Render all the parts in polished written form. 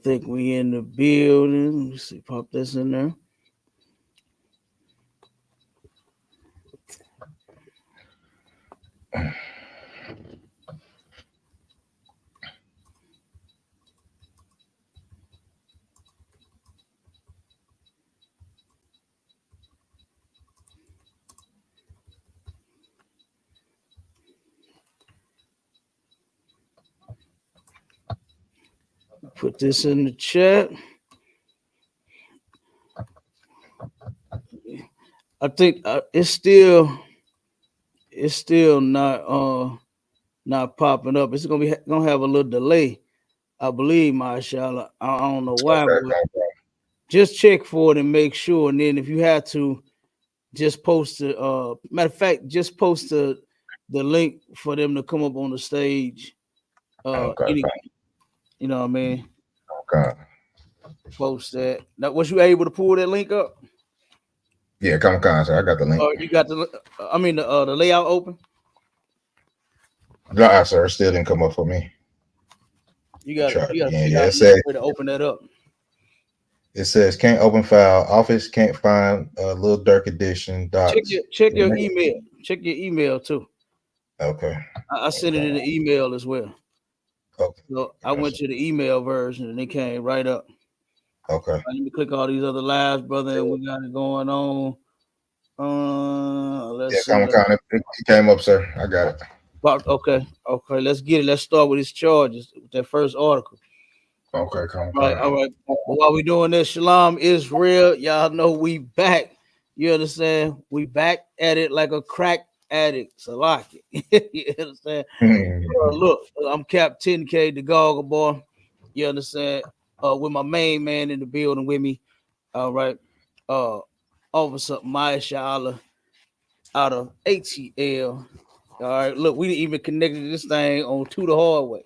think we in the building. Let's see, pop this in there. Put this in the chat. I think it's still not popping up. It's gonna have a little delay, I believe, Mashallah. I don't know why, Okay, but just check for it and make sure. And then if you have to, just post the matter of fact, just post the link for them to come up on the stage. okay, Anyway, you know what I mean? okay. Post that. Now, was you able to pull that link up? Yeah, come on, sir. I got the link. You got the layout open. No, sir, it still didn't come up for me. You got to figure Yeah, out it says a way to open that up. it says can't open file. Office can't find Lil Durk edition docs. Check your email. Check your email too. Okay. I sent it in the email as well. Okay. So I went to the email version and it came right up. Okay. Right, let me click all these other lives, brother, and we got it going on. Let's see. It came up, sir. I got it. Okay, let's get it. Let's start with his charges with that first article. Okay, all right. But while we doing this, Shalom Israel, y'all know we back. You understand? We back at it like a crack addict. So like it. You understand? Look, I'm Cap 10K, the Goggle boy. You understand? With my main man in the building with me. All right. Officer Mashallah out of ATL. All right. Look, we even connected this thing on to the hallway.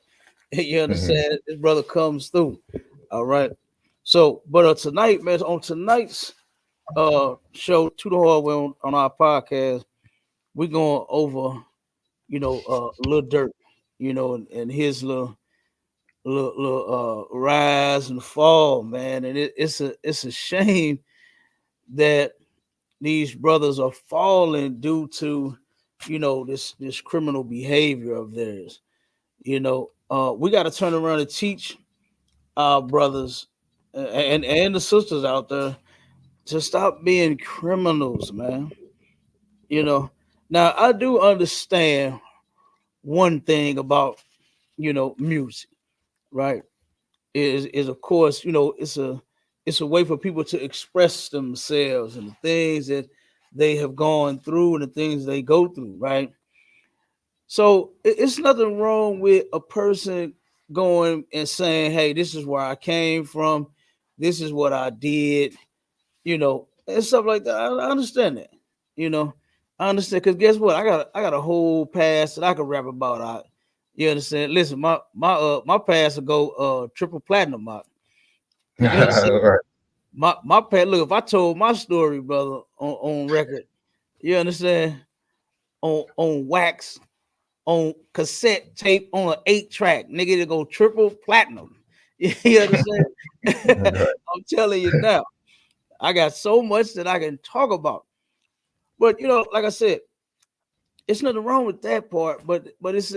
You understand? This brother comes through. All right. So, but tonight, man, on tonight's show to the hallway on our podcast, we're going over, Lil Durk, and his little rise and fall, man. And it's a shame that these brothers are falling due to, this criminal behavior of theirs. We got to turn around and teach our brothers and the sisters out there to stop being criminals, man. Now I do understand one thing about music, right? Is of course, it's a way for people to express themselves and the things that they have gone through and the things they go through, right? So it's nothing wrong with a person going and saying, hey, this is where I came from, this is what I did, and stuff like that. I understand that, I understand, because guess what? I got a whole past that I can rap about. You understand? Listen, my past will go triple platinum out. You understand? Right. My past, look, if I told my story, brother, on record, you understand, on wax, on cassette tape, on an 8-track, nigga, to go triple platinum. You understand? I'm telling you now, I got so much that I can talk about. But like I said, it's nothing wrong with that part. But it's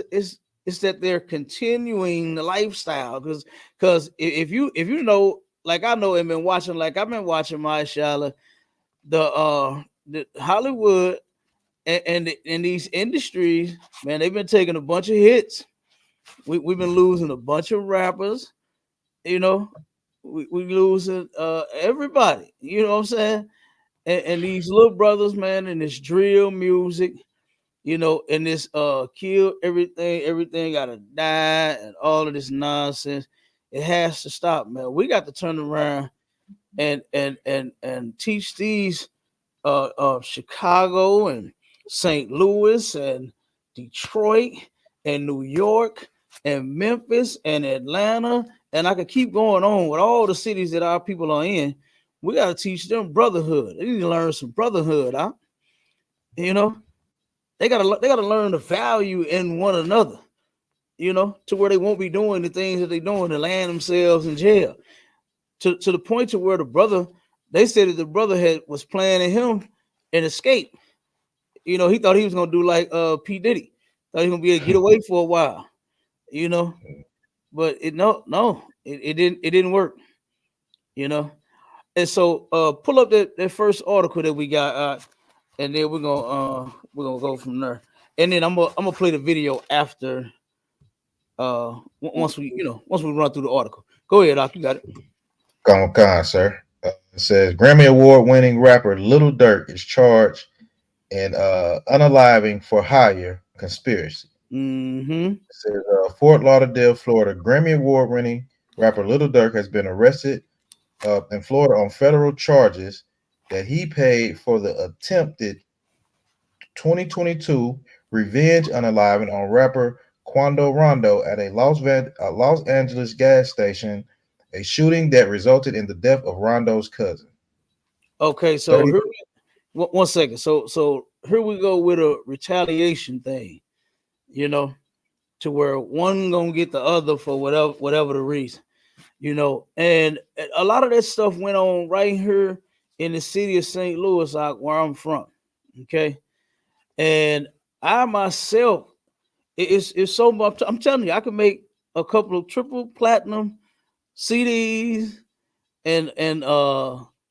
that they're continuing the lifestyle, because if you know, like I know, I've been watching Mashallah, the Hollywood and these industries, man, they've been taking a bunch of hits. We've been losing a bunch of rappers, we losing everybody, you know what I'm saying? And these little brothers, man, and this drill music, and this kill everything gotta die and all of this nonsense. It has to stop, man. We got to turn around and teach these Chicago and St. Louis and Detroit and New York and Memphis and Atlanta, and I could keep going on with all the cities that our people are in. We got to teach them brotherhood. They need to learn some brotherhood, huh? They gotta learn the value in one another. to where they won't be doing the things that they're doing to land themselves in jail. To the point to where the brother, they said that the brother was planning him an escape. He thought he was gonna do like P. Diddy. Thought he was gonna be able to get away for a while, you know. But it didn't work, you know. And so pull up that first article that we got, and then we're gonna go from there. And then I'm gonna play the video after once we run through the article. Go ahead, Doc, you got it. Con, sir. It says Grammy Award winning rapper Little Durk is charged in unaliving for hire conspiracy. Mm-hmm. It says Fort Lauderdale, Florida. Grammy Award winning rapper Little Durk has been arrested in Florida on federal charges that he paid for the attempted 2022 revenge unaliving on rapper Quando Rondo at a Los Angeles gas station, a shooting that resulted in the death of Rondo's cousin. Okay, so 30, here, one second. So here we go with a retaliation thing, you know, to where one gonna get the other for whatever the reason, and a lot of that stuff went on right here in the city of St. Louis, where I'm from. Okay, and I myself, it's so much. I'm telling you, I can make a couple of triple platinum CDs and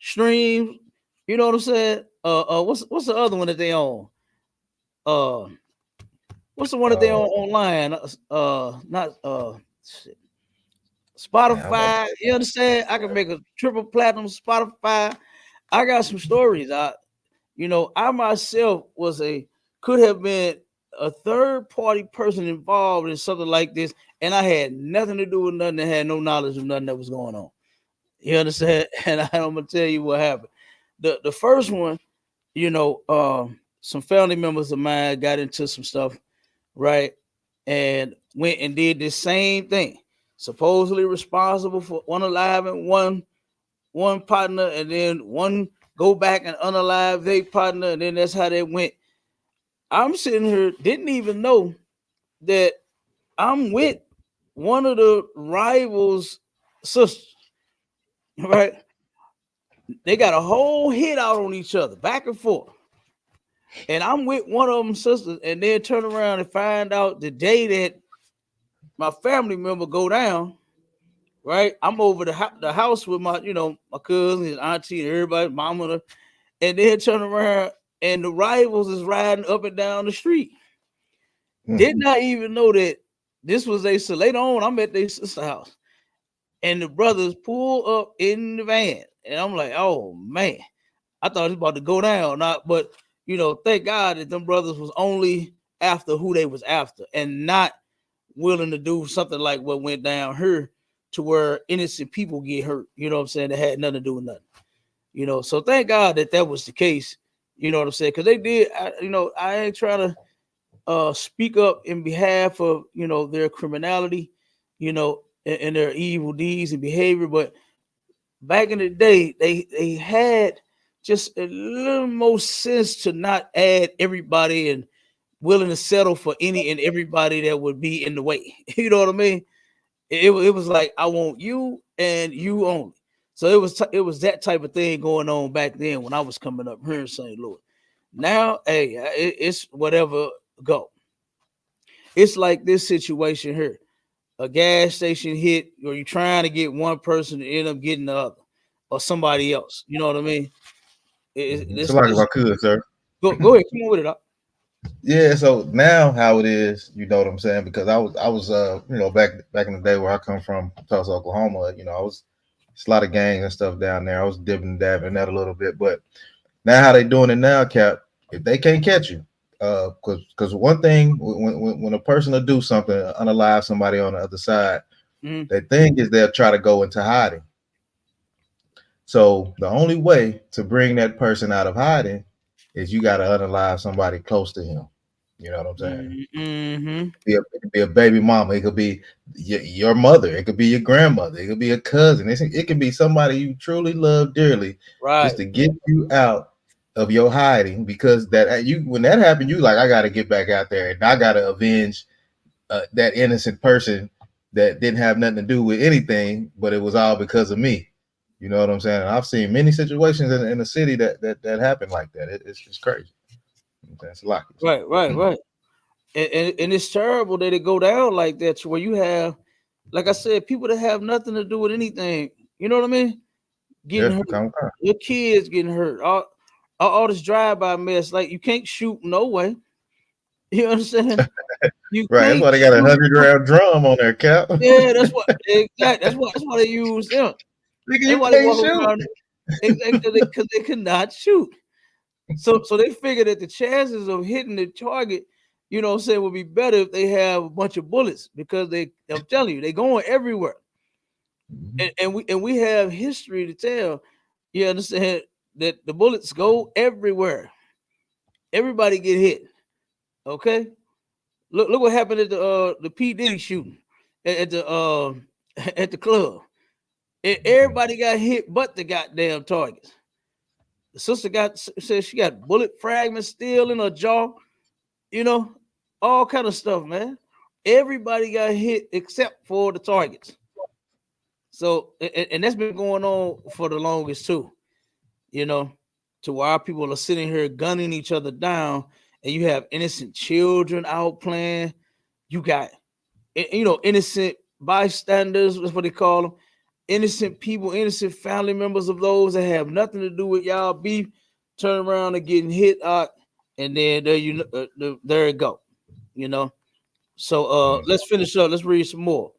streams. You know what I'm saying? What's the other one that they own? Uh, what's the one that they uh, own online? Not shit. man, Spotify. You understand? I can make a triple platinum Spotify. I got some stories. I myself could have been a third party person involved in something like this, and I had nothing to do with nothing. I had no knowledge of nothing that was going on. You understand? And I'm gonna tell you what happened. The first one, some family members of mine got into some stuff, right? And went and did the same thing. Supposedly responsible for one alive and one partner, and then one go back and unalive their partner, and then that's how they went. I'm sitting here, didn't even know that I'm with one of the rivals' sisters, right? They got a whole hit out on each other, back and forth. And I'm with one of them sisters, and then turn around and find out the day that my family member go down, right? I'm over the house with my cousin, his auntie, and everybody, mama, and then turn around and the rivals is riding up and down the street. Did not even know that this was so later on. I'm at their sister house, and the brothers pull up in the van, and I'm like, oh man, I thought it was about to go down. Not, but thank God that them brothers was only after who they was after, and not willing to do something like what went down here, to where innocent people get hurt. You know what I'm saying? That had nothing to do with nothing. So thank God that was the case. You know what I'm saying? Because they did. I ain't trying to speak up in behalf of their criminality, and their evil deeds and behavior. But back in the day, they had just a little more sense to not add everybody and willing to settle for any and everybody that would be in the way. You know what I mean? It was like, I want you and you only. So it was that type of thing going on back then when I was coming up here in St. Louis. Now, hey, it's whatever go. It's like this situation here: a gas station hit, or you trying to get one person to end up getting the other, or somebody else. You know what I mean? it's like if I could, sir. Go ahead, come on with it. Yeah, so now how it is, you know what I'm saying? Because I was back in the day where I come from, Tulsa, Oklahoma, it's a lot of gangs and stuff down there. I was dipping and dabbing in that a little bit, but now how they doing it now, Cap? If they can't catch you, because one thing when a person will do something, unalive somebody on the other side, the thing is they'll try to go into hiding. So the only way to bring that person out of hiding is you got to unalive somebody close to him. You know what I'm saying? Mm-hmm. It could be a baby mama. It could be your mother. It could be your grandmother. It could be a cousin. It could be somebody you truly love dearly, Right. just to get you out of your hiding. Because that you when that happened, you like, I got to get back out there and I got to avenge that innocent person that didn't have nothing to do with anything, but it was all because of me. You know what I'm saying? I've seen many situations in the city that happen like that. It's crazy. That's a lot. Right. And it's terrible that it go down like that to where you have, like I said, people that have nothing to do with anything. You know what I mean? Getting Yeah, hurt, come on. your kids getting hurt, all this drive-by mess. Like you can't shoot no way. You understand? You Right. That's can't why they got a shoot. 100 round drum on their cap. Yeah, that's what exactly. That's why they use them. Nigga, That's you why they can't walk shoot. around exactly because they cannot shoot. So they figure that the chances of hitting the target, you know what I'm saying, would be better if they have a bunch of bullets because I'm telling you, they going everywhere. Mhm. And we have history to tell. You understand that the bullets go everywhere. Everybody get hit. Okay. Look what happened at the P. Diddy shooting at the at the club. Everybody got hit but the goddamn targets. The sister said she got bullet fragments still in her jaw, you know, all kind of stuff, man. Everybody got hit except for the targets. So and that's been going on for the longest too, you know, to where our people are sitting here gunning each other down, and you have innocent children out playing. You got innocent bystanders, that's what they call them. Innocent people, innocent family members of those that have nothing to do with y'all beef, turn around and getting hit out, and then there it go. You know. So let's finish up. Let's read some more.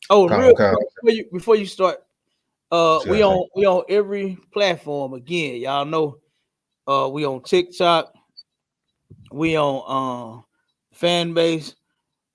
Oh, and real Come, come. quick before you start, See what I say. we on every platform again. Y'all know we on TikTok, we on fan base,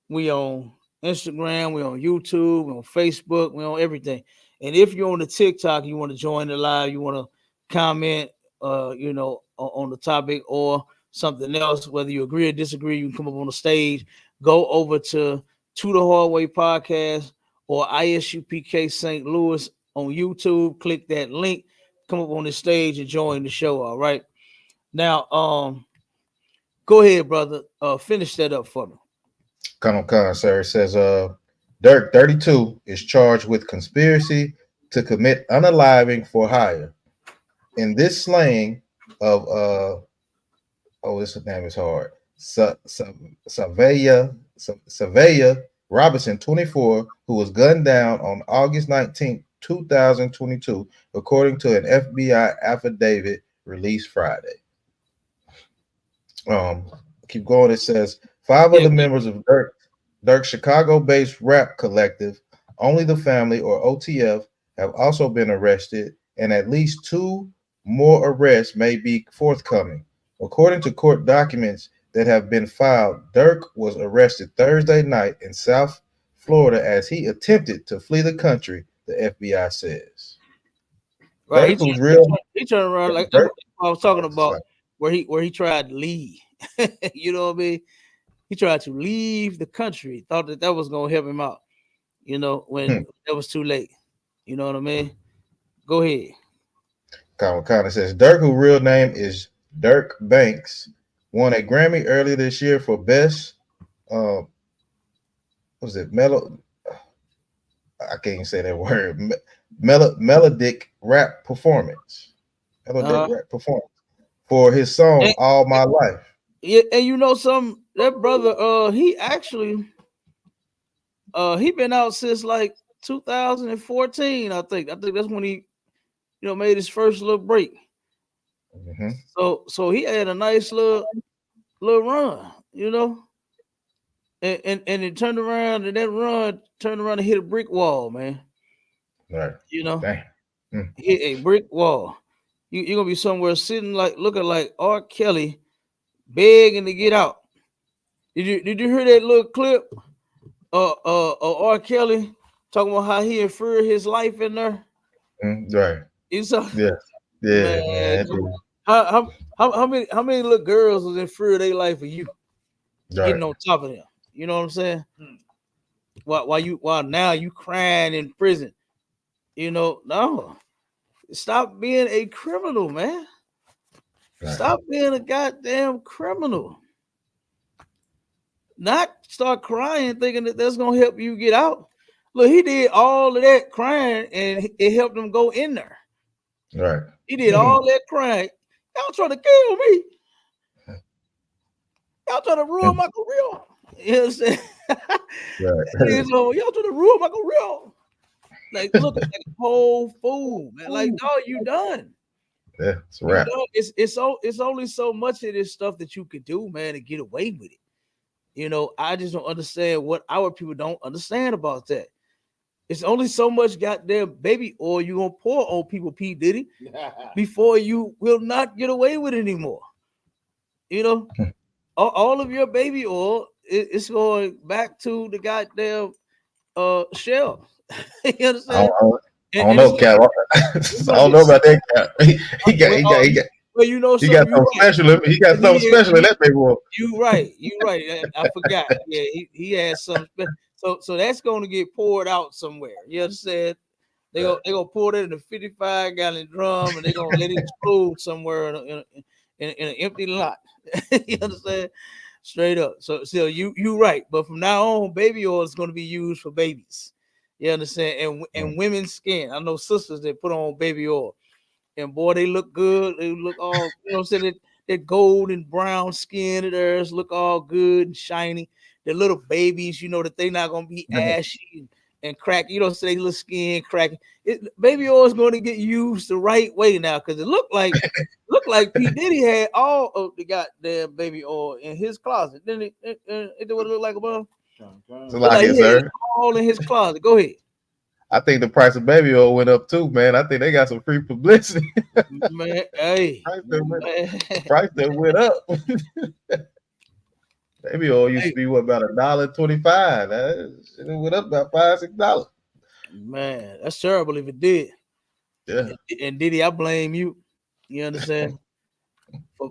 we on Instagram, we on YouTube, we on Facebook, we on everything. And if you're on the TikTok, you want to join the live, you want to comment, on the topic or something else, whether you agree or disagree, you can come up on the stage. Go over to the Hallway Podcast or ISUPK St. Louis on YouTube. Click that link, come up on the stage and join the show. All right. Now, go ahead, brother. Finish that up for me. Come, sir. It says, Dirk 32 is charged with conspiracy to commit unaliving for hire. In this slaying of this name is hard. Savaya Robinson, 24, who was gunned down on August 19th, 2022, according to an FBI affidavit released Friday. Um, keep going. It says five Yeah, other members of Dirk's Chicago-based rap collective, Only the Family or OTF, have also been arrested, and at least two more arrests may be forthcoming. According to court documents that have been filed, Dirk was arrested Thursday night in South Florida as he attempted to flee the country, the FBI says. right. Dirk, who's real, He turned around like that's Dirk, what I was talking about, where he tried to leave. You know what I mean? He tried to leave the country. Thought that was gonna help him out. You know, when it was too late. You know what I mean? Go ahead. Kind says Dirk, whose real name is Dirk Banks, won a Grammy earlier this year for best. What was it? I can't even say that word. Melodic rap performance. Melodic Uh, rap performance for his song and, "All My Life." yeah, and you know some that brother. He actually he been out since like 2014. I think that's when he made his first little break. Mm-hmm. So he had a nice little run. And it turned around, and that run turned around and hit a brick wall, man. Right. You know, Damn. Mm. hit a brick wall. You're gonna be somewhere sitting like looking like R. Kelly, begging to get out. Did you hear that little clip? R. Kelly talking about how he inferior his life in there. Right. You saw, Yeah. man. Yeah, man. How many little girls was inferior their life for you Right. getting on top of them? You know what I'm saying? While now you crying in prison. No. Stop being a criminal, man. Right. Stop being a goddamn criminal. not start crying thinking that that's gonna help you get out. Look, he did all of that crying and it helped him go in there. Right. He did all that crying. Y'all trying to kill me. Y'all trying to ruin my career. You know what I'm saying? Right. So y'all trying to ruin my career. Like looking like a whole fool, man. Like, dog, you done. Yeah, it's a You wrap. done. It's only so much of this stuff that you could do, man, to get away with it. I just don't understand what our people don't understand about that. It's only so much goddamn baby oil you gonna pour on people, P. Diddy, before you will not get away with it anymore. You know, all of your baby oil, it's going back to the goddamn shell. You I understand? don't, I don't And it's know, like Cap. I you gonna don't get know about that, Cap. well, you know He got something. You something right. special. He got something special in that paperwork. You right. You right. I forgot. Yeah, he has some. So that's going to get poured out somewhere. You understand? They gonna pour it in a 55-gallon drum and they're gonna let it explode somewhere in an empty lot. You understand? Straight up. So you right. But from now on, baby oil is gonna be used for babies. You understand? And women's skin. I know sisters that put on baby oil. And boy, they look good. They look all, I'm saying, that gold and brown skin of theirs look all good and shiny. The little babies, that they not gonna be ashy and crack. So they little skin cracking. Baby oil is going to get used the right way now because it looked like P. Diddy had all of the goddamn baby oil in his closet. Didn't it what it looked like above? So Look like like it, he had it sir. all in his closet. Go ahead. I think the price of baby oil went up too, man. I think they got some free publicity. Man, hey, man. The price that went up. Baby oil used to Hey, be what about $1.25. It went up about $5, $6. man, that's terrible if it did. Yeah. And Diddy, I blame you. You understand?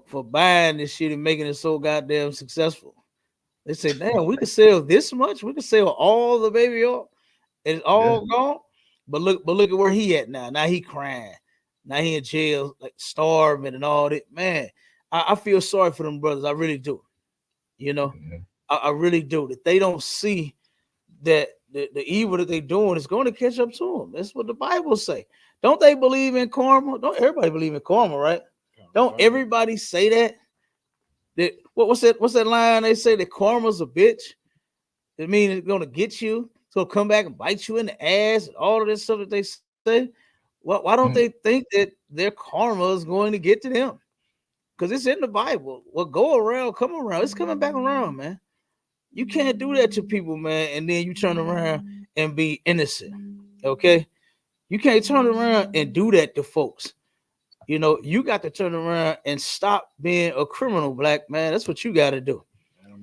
For buying this shit and making it so goddamn successful. They say, damn, we could sell this much. We could sell all the baby oil. It's Yeah. all gone. But look at where he at now. Now he crying. Now he in jail, like starving and all that. Man, I feel sorry for them brothers. I really do. You know, Mhm. I really do. That they don't see that the evil that they're doing is going to catch up to them. That's what the Bible say. Don't they believe in karma? Don't everybody believe in karma, right? Don't everybody say that? That what's that line they say that karma's a bitch? It means it's gonna get you, so come back and bite you in the ass and all of this stuff that they say. Why don't they think that their karma is going to get to them? Because it's in the Bible. What go around, come around. It's coming back around, man. You can't do that to people, man, and then you turn around and be innocent. Okay? You can't turn around and do that to folks. You got to turn around and stop being a criminal, black man. That's what you got to do.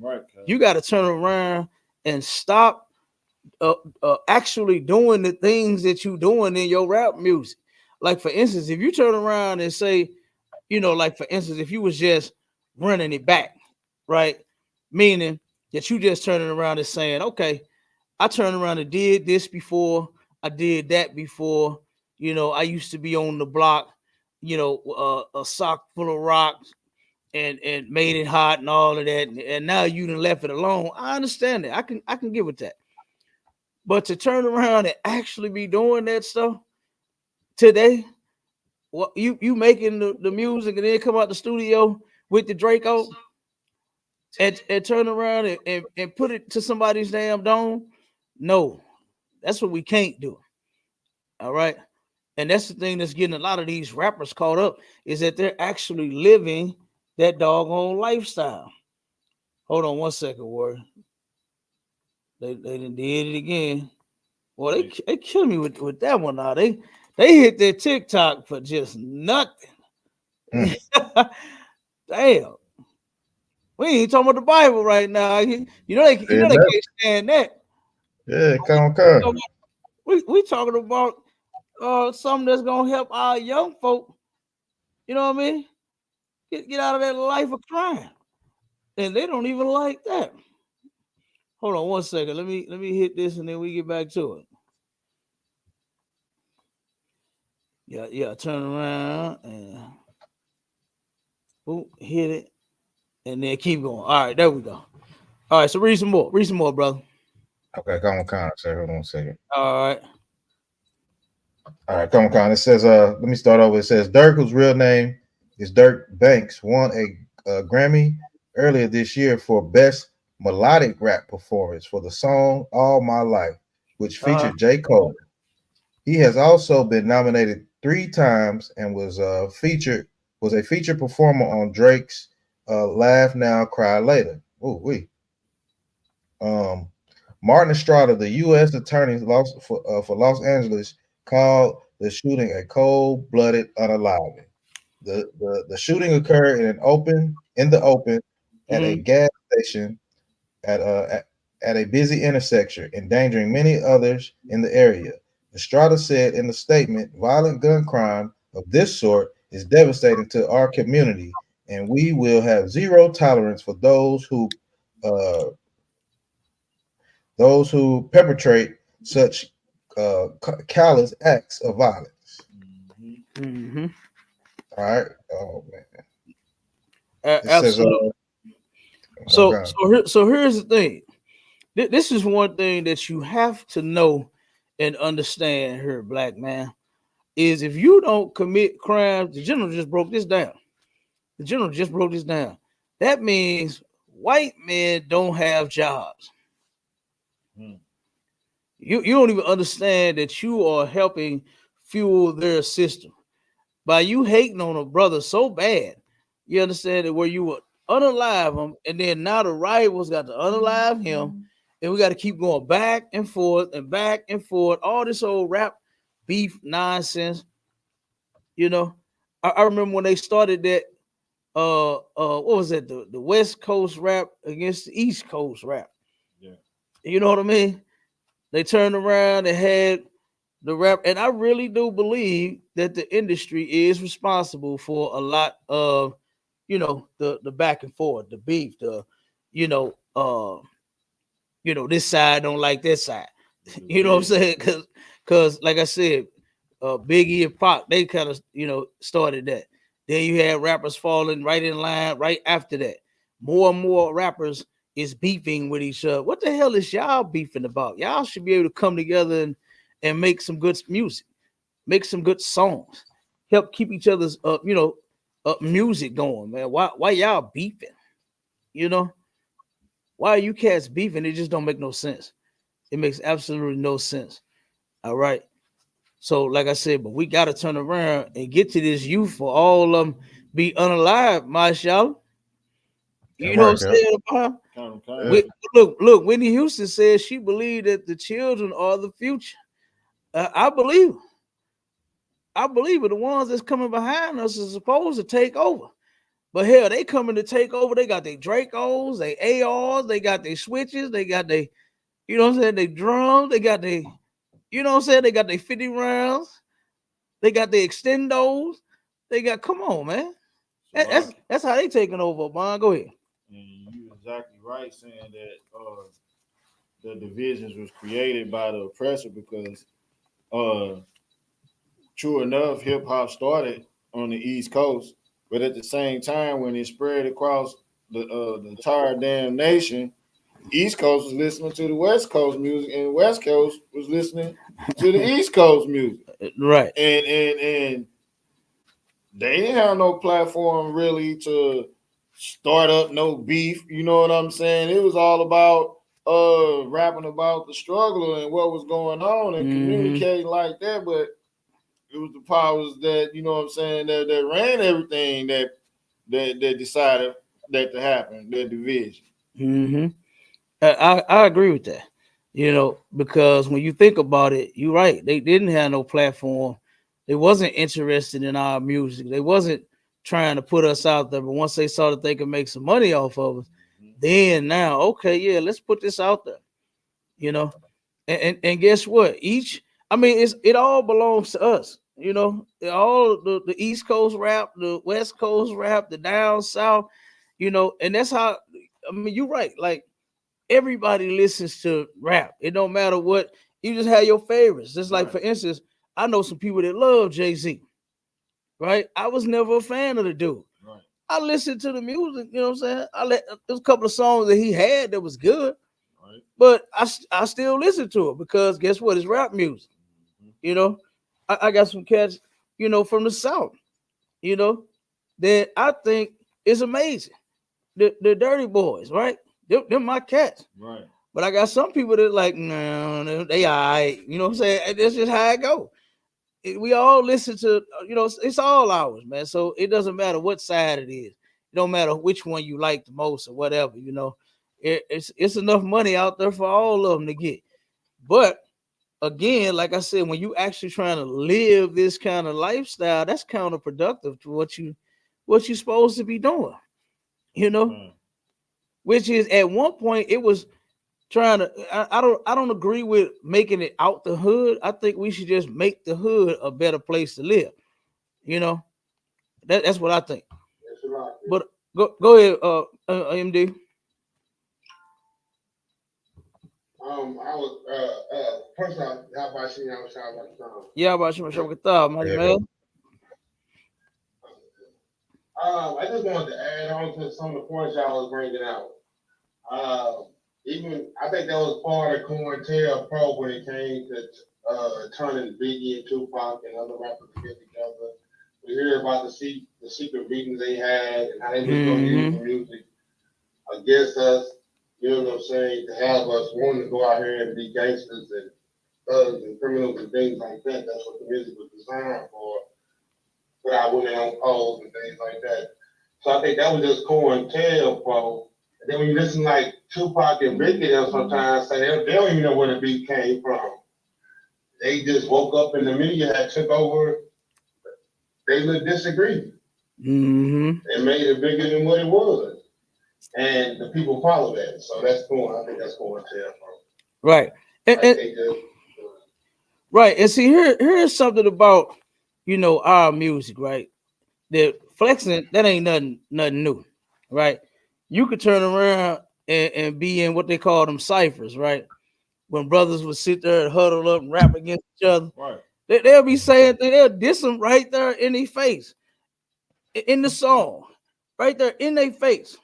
Right, you got to turn around and stop actually doing the things that you doing in your rap music. Like for instance, if you turn around and say, like for instance, if you was just running it back, right? Meaning that you just turning around and saying, okay, I turned around and did this before, I did that before. I used to be on the block, a sock full of rocks and made it hot and all of that, and now you done left it alone. I understand that. I can get with that. But to turn around and actually be doing that stuff today, what you making the music and then come out the studio with the Draco and turn around and put it to somebody's damn dome? No, that's what we can't do. All right. And that's the thing that's getting a lot of these rappers caught up is that they're actually living that doggone lifestyle. Hold on one second, word. They done did it again. Well, they kill me with that one now. They hit their TikTok for just nothing. Damn. We ain't talking about the Bible right now. They can't stand that. Yeah, come. We talking about something that's gonna help our young folk, you know what I mean? Get out of that life of crime. And they don't even like that. Hold on one second. Let me hit this and then we get back to it. Yeah, turn around and boom, hit it, and then keep going. All right, there we go. All right, so read some more. Read some more, brother. Okay, come on, Con. Sir, hold on a second. All right. All right, come on, Con. It says, let me start over. It says Dirk, whose real name is Dirk Banks, won a Grammy earlier this year for best melodic rap performance for the song "All My Life," which Uh-huh. featured J. Cole. He has also been nominated 3 times and was a featured performer on Drake's "Laugh Now, Cry Later." Ooh, we. Um, Martin Estrada, the U.S. Attorney for Los Angeles, called the shooting a cold-blooded unaliving. The shooting occurred in the open at a Mm-hmm. gas station at a busy intersection, endangering many others in the area. Estrada said in the statement, "Violent gun crime of this sort is devastating to our community, and we will have zero tolerance for uh, those who perpetrate such callous acts of violence." Mhm. Mm-hmm. All right. Oh man. It says, Absolutely. come So, on. so here's the thing. This is one thing that you have to know and understand here, black man, is if you don't commit crimes, the general just broke this down. The general just broke this down. That means white men don't have jobs. Mhm. You don't even understand that you are helping fuel their system by you hating on a brother so bad. You understand that where you would unalive him, and then now the rivals got to unalive him, and we got to keep going back and forth and back and forth. All this old rap beef nonsense. You know, I remember when they started that. What was that? The West Coast rap against the East Coast rap. Yeah. You know what I mean? They turned around and had the rap, and I really do believe that the industry is responsible for a lot of, the back and forth, the beef, this side don't like this side. The You know what I'm division. saying? Because like I said, Biggie and Pac, they kind of started that. Then you had rappers falling right in line right after that. More and more rappers is beefing with each other. What the hell is y'all beefing about? Y'all should be able to come together and make some good music, make some good songs, help keep each other's music going, man. Why y'all beefing? You know, why are you cats beefing? It just don't make no sense. It makes absolutely no sense. All right. So, like I said, but we got to turn around and get to this youth for all of them be unalive, Marshall. That You know what I'm work, yep. saying? About Count 'em Yeah. kindly. look. Whitney Houston says she believed that the children are the future. I believe her. I believe it. The ones that's coming behind us are supposed to take over. But hell, they coming to take over. They got their Dracos, their ARs, they got their switches, they got their, they drums, they got their, they got their 50 rounds, they got their extendos. They got, come on, man. Salaki. That's how they taking over, man. Go ahead. And you exactly right saying that the divisions was created by the oppressor because uh true enough, hip hop started on the East Coast, but at the same time, when it spread across the entire damn nation, East Coast was listening to the West Coast music, and the West Coast was listening to the East Coast music, Right. and they didn't have no platform really to start up no beef. You know what I'm saying? It was all about rapping about the struggle and what was going on and Mm-hmm. communicating like that, but it was the powers that what I'm saying that ran everything that decided that to happen, that division. Mm-hmm. I agree with that. Because when you think about it, you're right. They didn't have no platform. They wasn't interested in our music. They wasn't trying to put us out there. But once they saw that they could make some money off of us, then now, okay, yeah, let's put this out there. You know, and guess what? I mean, it all belongs to us. All the East Coast rap, the West Coast rap, the down south. And that's how. I mean, you're right. Like everybody listens to rap. It don't matter what you just have your favorites. Just like Right. for instance, I know some people that love Jay-Z, right? I was never a fan of the dude. Right. I listened to the music, you know what I'm saying? There's a couple of songs that he had that was good, Right. but I still listen to it because guess what? It's rap music. You know, I got some cats, you know, from the South, you know, that I think is amazing. The Dirty Boys, right? They're my cats. Right. But I got some people that like, no, they all right. You know what I'm saying? That's just how it go. We all listen to, you know, it's all ours, man. So it doesn't matter what side it is. It don't matter which one you like the most or whatever, you know. It's enough money out there for all of them to get. But again, like I said, when you actually trying to live this kind of lifestyle, that's counterproductive to what you're supposed to be doing, you know. Which is at one point it was trying to. I don't agree with making it out the hood. I think we should just make the hood a better place to live. You know, that's what I think. But go ahead, MD. I was first off, how about you? I was talking about the song. Yeah, about you, man. I just wanted to add on to some of the points y'all was bringing out. Even I think that was part of COINTELPRO Pro when it came to turning Biggie and Tupac and other rappers to get together. We hear about the secret meetings they had and how they was going to use the music against us. You know what I'm saying? To have us wanting to go out here and be gangsters and thugs and criminals and things like that. That's what the music was designed for. Put out women on poles and things like that. So I think that was just COINTELPRO. And then when you listen like Tupac and Biggie, they'll sometimes say they don't even know where the beat came from. They just woke up and the media had took over. They would disagree and made it bigger than what it was. And the people follow that. So that's cool. I think that's COINTELPRO. Right. Right. And see, here's something about, you know, our music, right? That flexing, that ain't nothing new, right? You could turn around and be in what they call them ciphers, right? When brothers would sit there and huddle up and rap against each other. Right. They'll be saying they'll diss them right there in their face, in the song, right there in their face,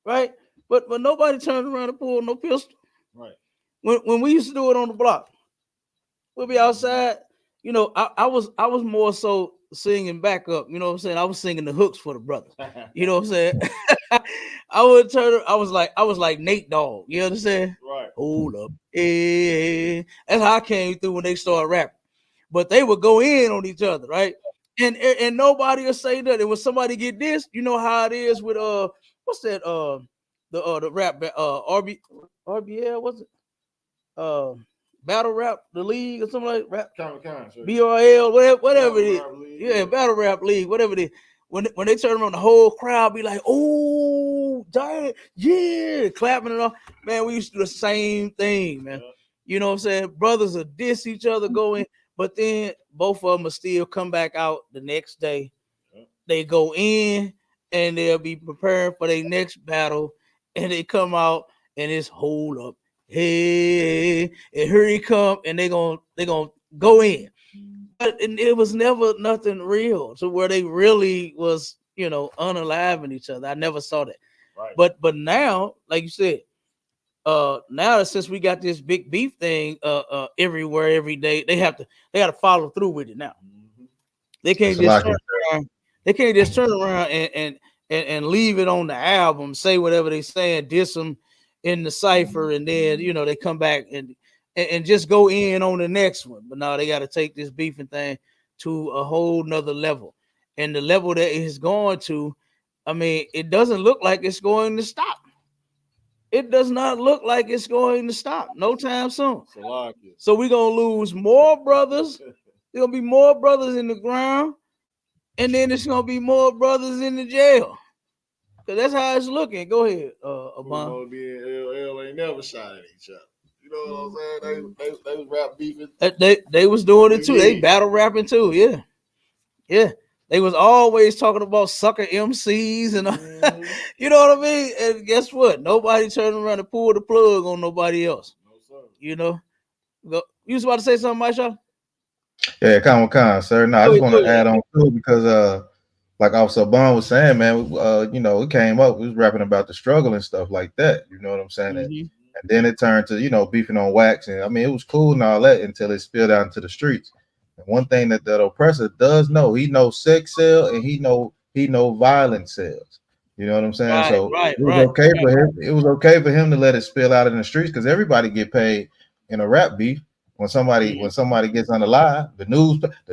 right? But nobody turned around and pulled no pistol. Right. When we used to do it on the block, we'll be outside. You know, I was more so singing backup. You know what I'm saying? I was singing the hooks for the brothers. You know what I'm saying? I would turn. I was like Nate Dogg. You understand? Right. Hold up, hey. That's how I came through when they started rapping. But they would go in on each other, right? And nobody will say that. And when somebody get this, you know how it is with what's that the rap RBL, what's it battle rap the league or something like rap BRL whatever it is. Yeah, battle rap league, whatever it is. When they turn around, the whole crowd be like, oh, dang, yeah, clapping it off. Man, we used to do the same thing, man. You know what I'm saying? Brothers will diss each other, go in, but then both of them will still come back out the next day. They go in and they'll be preparing for their next battle, and they come out and it's hold up, hey, and here he come, and they gonna go in. But it was never nothing real to where they really was, you know, unaliving each other. I never saw that. Right. But now, like you said, now since we got this big beef thing everywhere every day, they gotta follow through with it now. They can't just turn around. They can't just turn around and leave it on the album, say whatever they saying, diss them in the cipher, and then you know they come back and just go in on the next one. But now they got to take this beefing thing to a whole nother level, and the level that it's going to, I mean, it doesn't look like it's going to stop. It does not look like it's going to stop no time soon. So we're gonna lose more brothers. There'll be more brothers in the ground, and then it's gonna be more brothers in the jail. Cause that's how it's looking. Go ahead, Abon. LL ain't never shot at each other. You know what I'm saying? They was rap beefing. They was doing it too. They battle rapping too. Yeah. They was always talking about sucker MCs and you know what I mean. And guess what? Nobody turned around and pulled the plug on nobody else. No, sir. You know. You was about to say something, Maisha? Yeah, come on, sir. No, I just want to add on too because like Officer Bond was saying, man, you know, it came up, we was rapping about the struggle and stuff like that. You know what I'm saying? And then it turned to, you know, beefing on wax. And I mean, it was cool and all that until it spilled out into the streets. And one thing that that oppressor does know, he knows sex sell and he know violence sells. You know what I'm saying? Right, So right, it was right, okay right. for him. It was okay for him to let it spill out in the streets because everybody get paid in a rap beef. When somebody gets unalive, the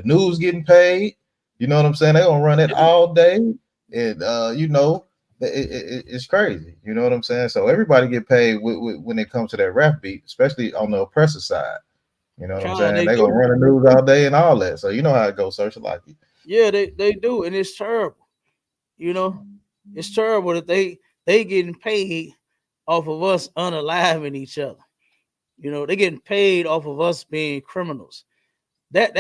news getting paid. You know what I'm saying? They gonna run it Yeah. all day, and you know, it's crazy. You know what I'm saying? So everybody get paid when it comes to that rap beat, especially on the oppressor side. You know what I'm God, saying? they They gonna do. run the news all day and all that. So you know how it goes, social like it. Yeah, they do, and it's terrible. You know, it's terrible that they getting paid off of us unaliving each other. You know, they getting paid off of us being criminals. That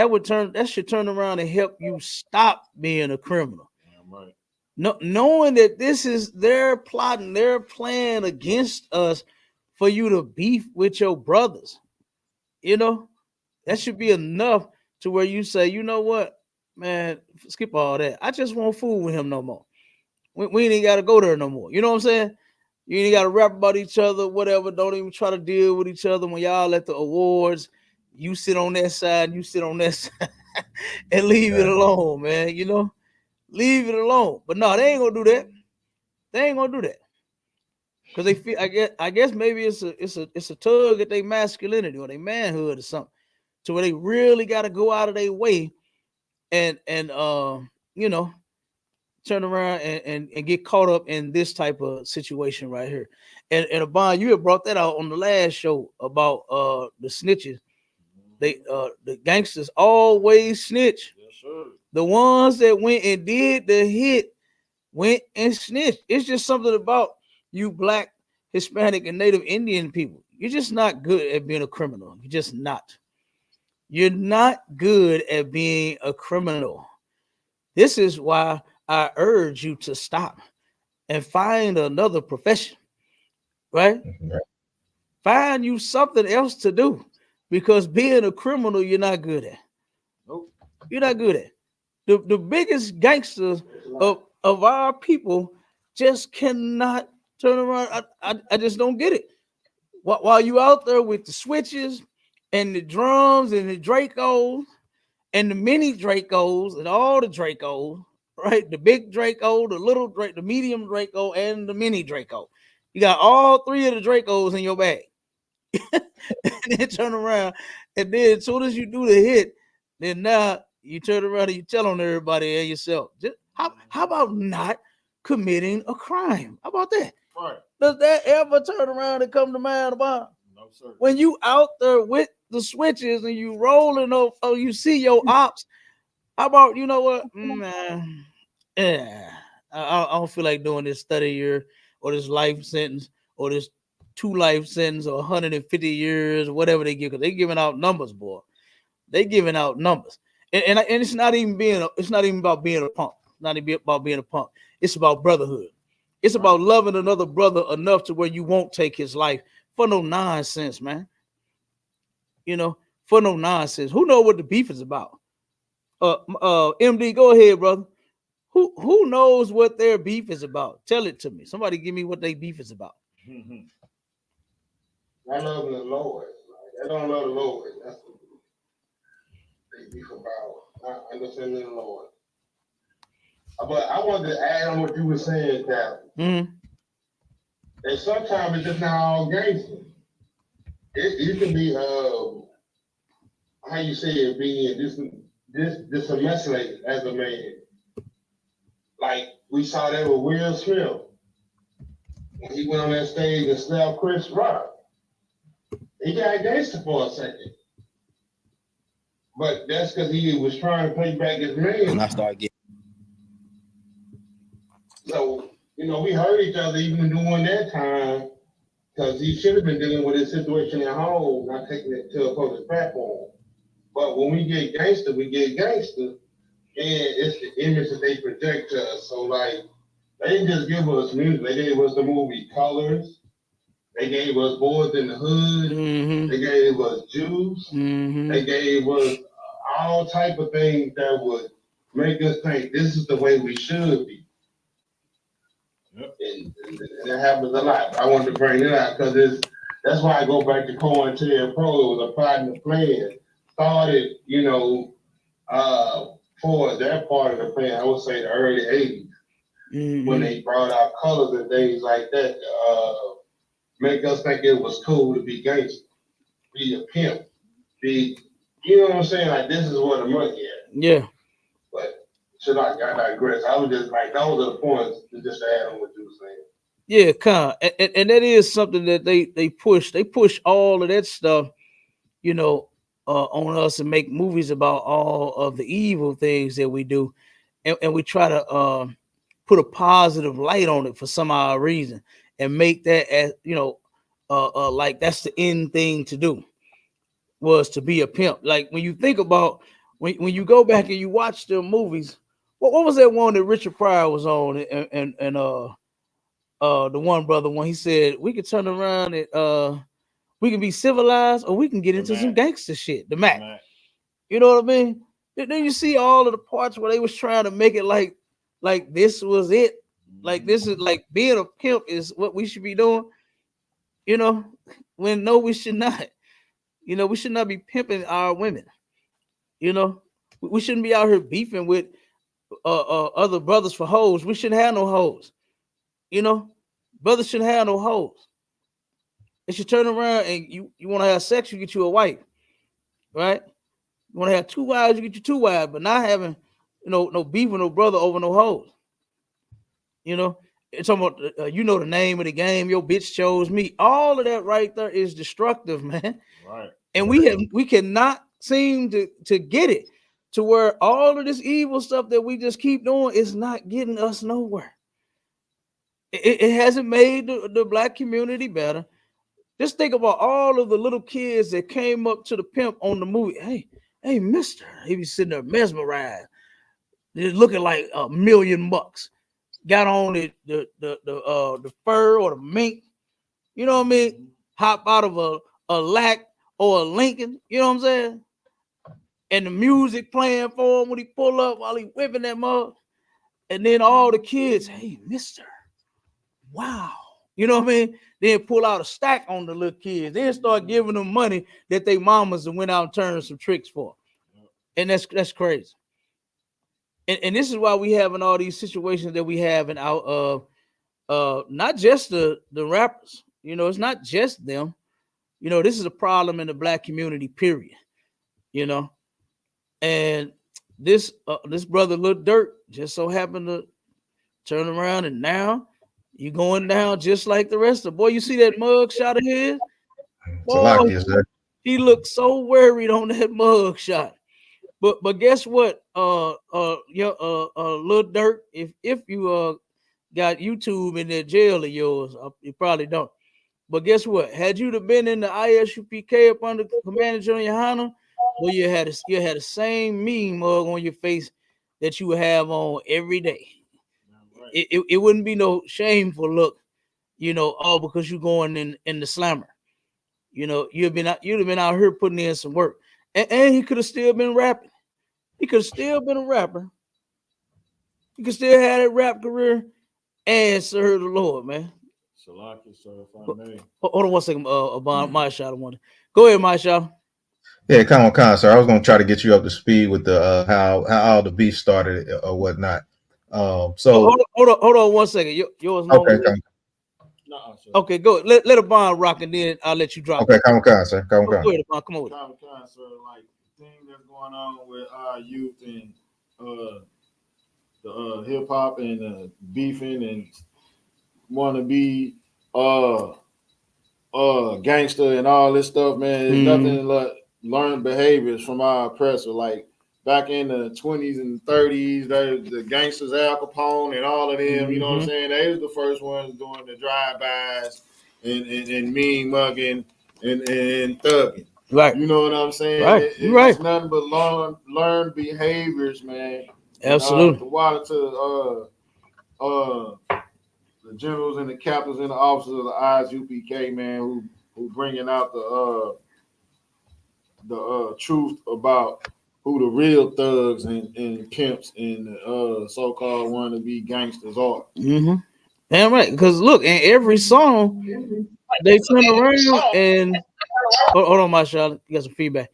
should turn around and help you stop being a criminal. Damn right. No, knowing that this is their plotting, their plan against us for you to beef with your brothers. You know, that should be enough to where you say, you know what, man, skip all that. I just won't fool with him no more. We ain't got to go there no more. You know what I'm saying? You ain't got to rap about each other, whatever. Don't even try to deal with each other when y'all at the awards. You sit on that side, you sit on that side, and leave it Yeah. alone, man. You know, leave it alone. But no, they ain't gonna do that. They ain't gonna do that because they feel. I guess maybe it's a tug at their masculinity or their manhood or something, to where they really got to go out of their way and you know, turn around and get caught up in this type of situation right here. And Abon, you had brought that out on the last show about the snitches. The gangsters always snitch. Yes, sir. The ones that went and did the hit went and snitched. It's just something about you black, Hispanic, and Native Indian people. You're just not good at being a criminal. You're just not. You're not good at being a criminal. This is why I urge you to stop and find another profession, right? Right. Find you something else to do, because being a criminal, you're not good at. Nope. You're not good at. The biggest gangsters of our people just cannot turn around. I just don't get it. While you out there with the switches and the drums and the Dracos and the mini Dracos and all the Dracos, right? The big Draco, the little Draco, the medium Draco, and the mini Draco. You got all three of the Dracos in your bag. And then turn around, and then as soon as you do the hit, then now you turn around and you tell on everybody and yourself. How about not committing a crime? How about that? Right. Does that ever turn around and come to mind about? No, sir. When you out there with the switches and you rolling over, oh, you see your ops. How about, you know what? Yeah, I don't feel like doing this 30 year or this life sentence or this 2 life sentence or 150 years or whatever they give, because they giving out numbers, boy. They giving out numbers, and it's not even about being a punk. It's not even about being a punk. It's about brotherhood. It's about loving another brother enough to where you won't take his life for no nonsense, man. You know, for no nonsense. Who know what the beef is about? MD, go ahead, brother. Who knows what their beef is about? Tell it to me. Somebody give me what their beef is about. I love the Lord. Like, I don't love the Lord. That's what they beef about. Not understanding the Lord. But I wanted to add on what you were saying, Cap. Mm-hmm. And sometimes it's just not all gangster. It can be how you say it, being dismissed as a man. Like we saw that with Will Smith when he went on that stage and slapped Chris Rock. He got gangster for a second, but that's because he was trying to play back his man. And I started getting. So we hurt each other even during that time because he should have been dealing with his situation at home, not taking it to a public platform. But when we get gangster, and it's the image that they project to us. So like, they didn't just give us music; they gave us the movie Colors. They gave us Boys in the Hood. Mm-hmm. They gave us Juice. Mm-hmm. They gave us all type of things that would make us think this is the way we should be. Yep. And that happens a lot. I wanted to bring it out because that's why I go back to COINTELPRO. It was a partner plan. Started, for their part of the plan, I would say the early 80s, when they brought out colors and things like that, make us think it was cool to be gangster, be a pimp, be, you know what I'm saying? Like, this is where the money at. Yeah. But should I digress? I was just like, those are the points to just add on what you were saying. Yeah, kind of. And that is something that they push. They push all of that stuff, on us and make movies about all of the evil things that we do, and we try to put a positive light on it for some odd reason, and make that as like that's the end thing to do, was to be a pimp. Like when you think about when you go back and you watch the movies, what was that one that Richard Pryor was on, and the one brother when he said we could turn around and we can be civilized or we can get into some gangster shit. The Mac. You know what I mean? Then you see all of the parts where they was trying to make it like this was it. Like this is like being a pimp is what we should be doing. When no, we should not. We should not be pimping our women. We shouldn't be out here beefing with other brothers for hoes. We shouldn't have no hoes. Brothers shouldn't have no hoes. They should turn around and you want to have sex, you get you a wife, right? You want to have 2 wives, you get you 2 wives, but not having, no beef with no brother over no hoes. It's talking about, the name of the game. Your bitch chose me. All of that right there is destructive, man. Right. And we cannot seem to get it to where all of this evil stuff that we just keep doing is not getting us nowhere. It hasn't made the black community better. Just think about all of the little kids that came up to the pimp on the movie. Hey, mister. He be sitting there mesmerized. Just looking like $1,000,000. Got on the fur or the mink. You know what I mean? Hop out of a Lac or a Lincoln. You know what I'm saying? And the music playing for him when he pull up while he whipping that mug. And then all the kids, hey, mister. Wow. You know what I mean? Then pull out a stack on the little kids. Then start giving them money that they mamas and went out and turned some tricks for. And that's crazy. And this is why we having all these situations that we have in our not just the rappers. It's not just them. This is a problem in the black community, period. And this brother Lil Durk just so happened to turn around, and now you going down just like the rest of. Boy, you see that mug shot of his? Boy, he looked so worried on that mug shot. But guess what? Lil Durk, if you got YouTube in that jail of yours, you probably don't. But guess what? Had you have been in the ISUPK up under Commander General YAHANNA, well, you had the same meme mug on your face that you would have on every day. Right. It wouldn't be no shameful look, all because you're going in the slammer. You'd have been out here putting in some work, and he could have still been rapping. He could have still been a rapper. He could still have that rap career and serve the Lord, man. Salaki, sir, if I may. Hold on one second, about my shot. I wanted. Go ahead, my shot. Yeah, come on, sir. I was gonna try to get you up to speed with the how all the beef started or whatnot. So hold on 1 second. Yours okay, okay, go. Let a bond rock, and then I'll let you drop. Okay, come on, sir. Come on. Go ahead, Bond. Come on. Come on, sir. Like the thing that's going on with our youth and the hip hop and beefing and want to be gangster and all this stuff, man. It's nothing like learned behaviors from our oppressor. Like back in the 20s and 30s, the gangsters, Al Capone and all of them, you know what I'm saying? They was the first ones doing the drive-bys and mean mugging and thugging. Right. You know what I'm saying? Right. It's nothing but learned behaviors, man. Absolutely. The water to the generals and the captains and the officers of the ISUPK, man, who bringing out the truth about who the real thugs and pimps and so-called wannabe gangsters are. Mm-hmm. Damn right. Because look, in every song, they turn around and hold on, my Charlotte. You got some feedback.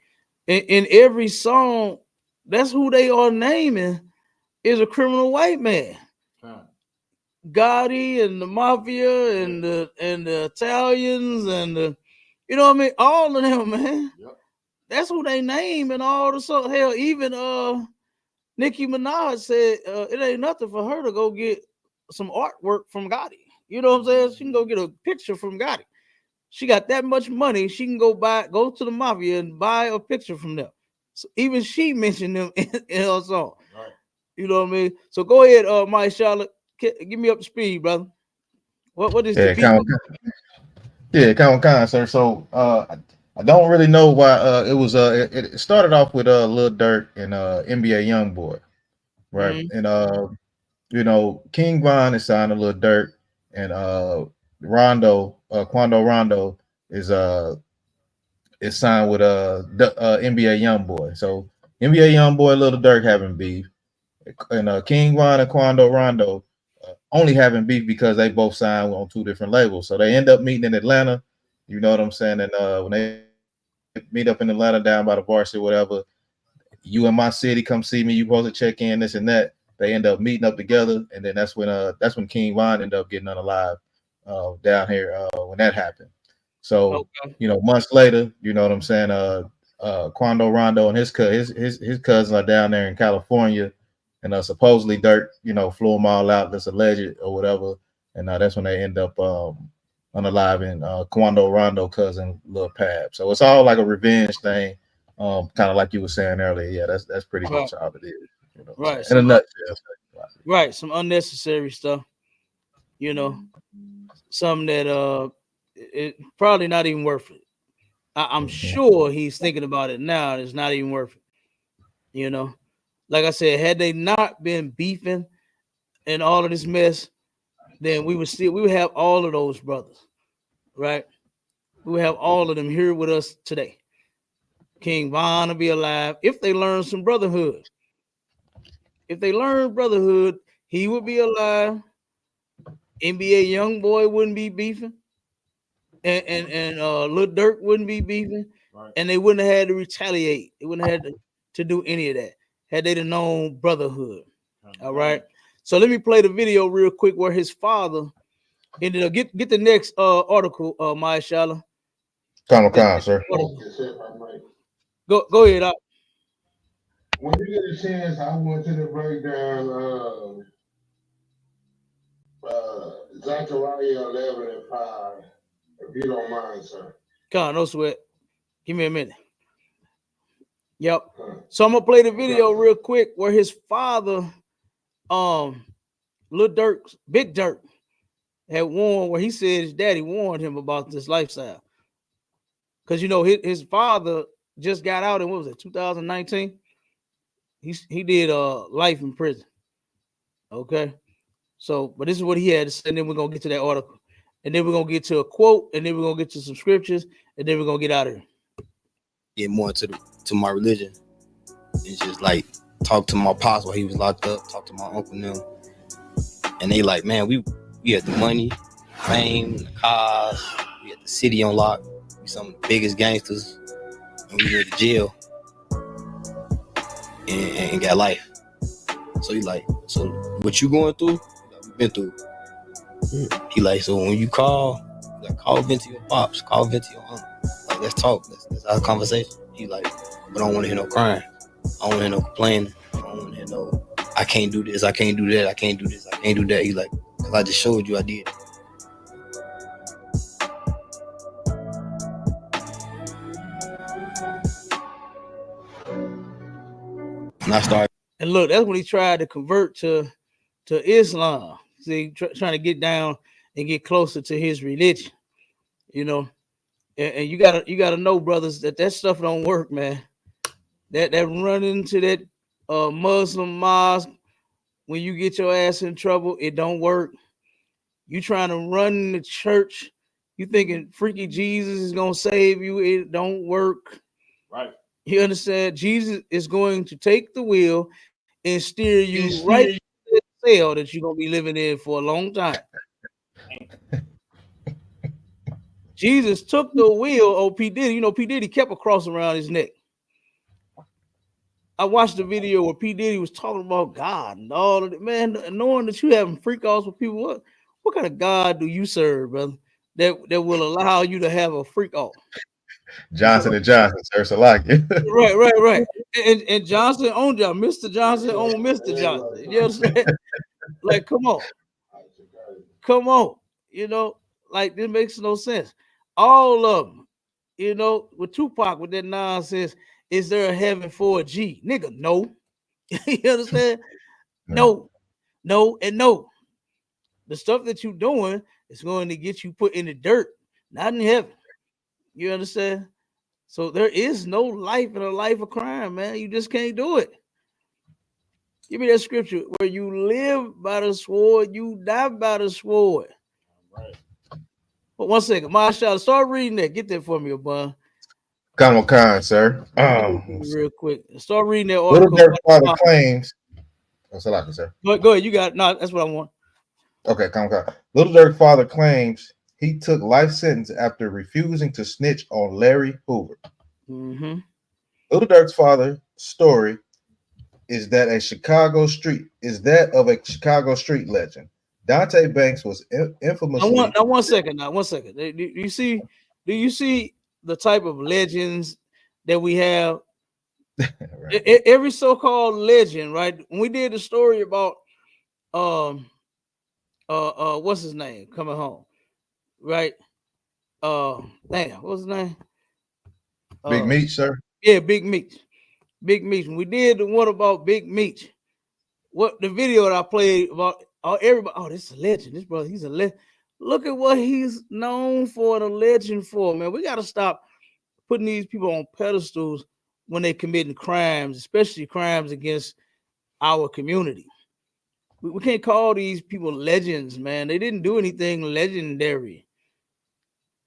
In every song, that's who they are naming is a criminal white man. Gotti and the mafia and the Italians and the, you know what I mean? All of them, man. Yep. That's who they name and all the so hell. Even Nicki Minaj said it ain't nothing for her to go get some artwork from Gotti. You know what I'm saying? She can go get a picture from Gotti. She got that much money, she can go to the mafia and buy a picture from them. So even she mentioned them in her song. Right. You know what I mean? So go ahead, my Charlotte, give me up to speed, brother. What is the beat? Count, sir. So I don't really know why it was it started off with Lil Durk and NBA YoungBoy, right? Mm-hmm. And you know, King Von is signed to Lil Durk, and Quando Rondo is signed with NBA YoungBoy. So NBA YoungBoy, Lil Durk having beef, and King Von and Quando Rondo only having beef because they both signed on two different labels. So they end up meeting in Atlanta. You know what I'm saying? And when they meet up in Atlanta down by the varsity, whatever, you in my city, come see me. You supposed to check in, this and that. They end up meeting up together, and then that's when King Von ended up getting unalive down here when that happened. So you know, months later, you know what I'm saying? Quando Rondo and his cousins are down there in California, and supposedly Dirk, you know, flew them all out. That's alleged or whatever, and that's when they end up unaliving Quando Rondo cousin Lil Pab. So it's all like a revenge thing, kind of like you were saying earlier. Yeah, that's pretty much all it is. You know, Right. in a nutshell. Right. Some unnecessary stuff. You know, something that it probably not even worth it. I'm sure he's thinking about it now. And it's not even worth it. You know, like I said, had they not been beefing and all of this mess, then we would have all of those brothers, right? We would have all of them here with us today. King Von will be alive if they learn some brotherhood. If they learn brotherhood, he would be alive. NBA YoungBoy wouldn't be beefing, and Lil Durk wouldn't be beefing, Right. and they wouldn't have had to retaliate. They wouldn't have had to do any of that had they known brotherhood. All right. So let me play the video real quick where his father ended up get the next article, Maya Shala. Come on, sir. Go ahead. When you get a chance, I want you to break down Zechariah 11:5, if you don't mind, sir. Come on, no sweat. Give me a minute. Yep. So I'm gonna play the video real quick where his father, Lil Durk, Big Durk, had warned, where he said his daddy warned him about this lifestyle. Because you know his father just got out in, what was it, 2019? He did life in prison. Okay. So, but this is what he had to say, and then we're gonna get to that article. And then we're gonna get to a quote, and then we're gonna get to some scriptures, and then we're gonna get out of here. Get more to my religion. It's just like talk to my pops while he was locked up, talk to my uncle and them. And they like, man, we had the money, fame, the cars, we had the city on lock, we some of the biggest gangsters, and we went to jail and got life. So he like, so what you going through? We've been through. He like, so when you call, like, call vent to your pops, call vent to your uncle. Like, let's talk. That's our conversation. He like, but I don't want to hear no crying. I don't want to hear no complaining. I don't want to hear no, I can't do this, I can't do that, I can't do this, I can't do that. He like, because I just showed you I did. And I started. And look, that's when he tried to convert to Islam. See, trying to get down and get closer to his religion. You know, and you gotta know, brothers, that stuff don't work, man. That running to that Muslim mosque when you get your ass in trouble, it don't work. You trying to run the church, you thinking freaky Jesus is gonna save you, it don't work. Right. You understand? Jesus is going to take the wheel and steer you right to the cell that you're gonna be living in for a long time. Jesus took the wheel of P. Diddy. You know, P. Diddy kept a cross around his neck. I watched the video where P. Diddy was talking about God and all of it. Man, knowing that you having freak offs with people, what kind of God do you serve, brother? That will allow you to have a freak off. Johnson and Johnson, sir. So like it. Right. And Johnson owned y'all. Mr. Johnson owned Mr. Johnson. You understand? Like, come on. You know, like this makes no sense. All of them, you know, with Tupac with that nonsense. Is there a heaven for a G? Nigga, no. You understand? No, and no. The stuff that you're doing is going to get you put in the dirt, not in heaven. You understand? So there is no life in a life of crime, man. You just can't do it. Give me that scripture where you live by the sword, you die by the sword. Right. But 1 second, Marshall, start reading that. Get that for me, Abun. Con, sir. Real quick. Start reading that Little article. Dirk father claims. Oh, so like it, sir. Go ahead. You got it. No, that's what I want. Okay, come. Little Dirk father claims he took life sentence after refusing to snitch on Larry Hoover. Mm-hmm. Little Dirk's father's story is that of a Chicago street legend. Dante Banks was infamously. Now, 1 second. Now, 1 second. Do you see the type of legends that we have? Right. Every so-called legend, right? When we did the story about what's his name coming home, right? Damn, what's his name? Big Meat, sir. Yeah, Big Meat. When we did the one about Big Meat, what the video that I played about everybody, oh, this is a legend. This brother, he's a legend. Look at what he's known for, the legend for, man. We got to stop putting these people on pedestals when they're committing crimes, especially crimes against our community. We can't call these people legends, man. They didn't do anything legendary.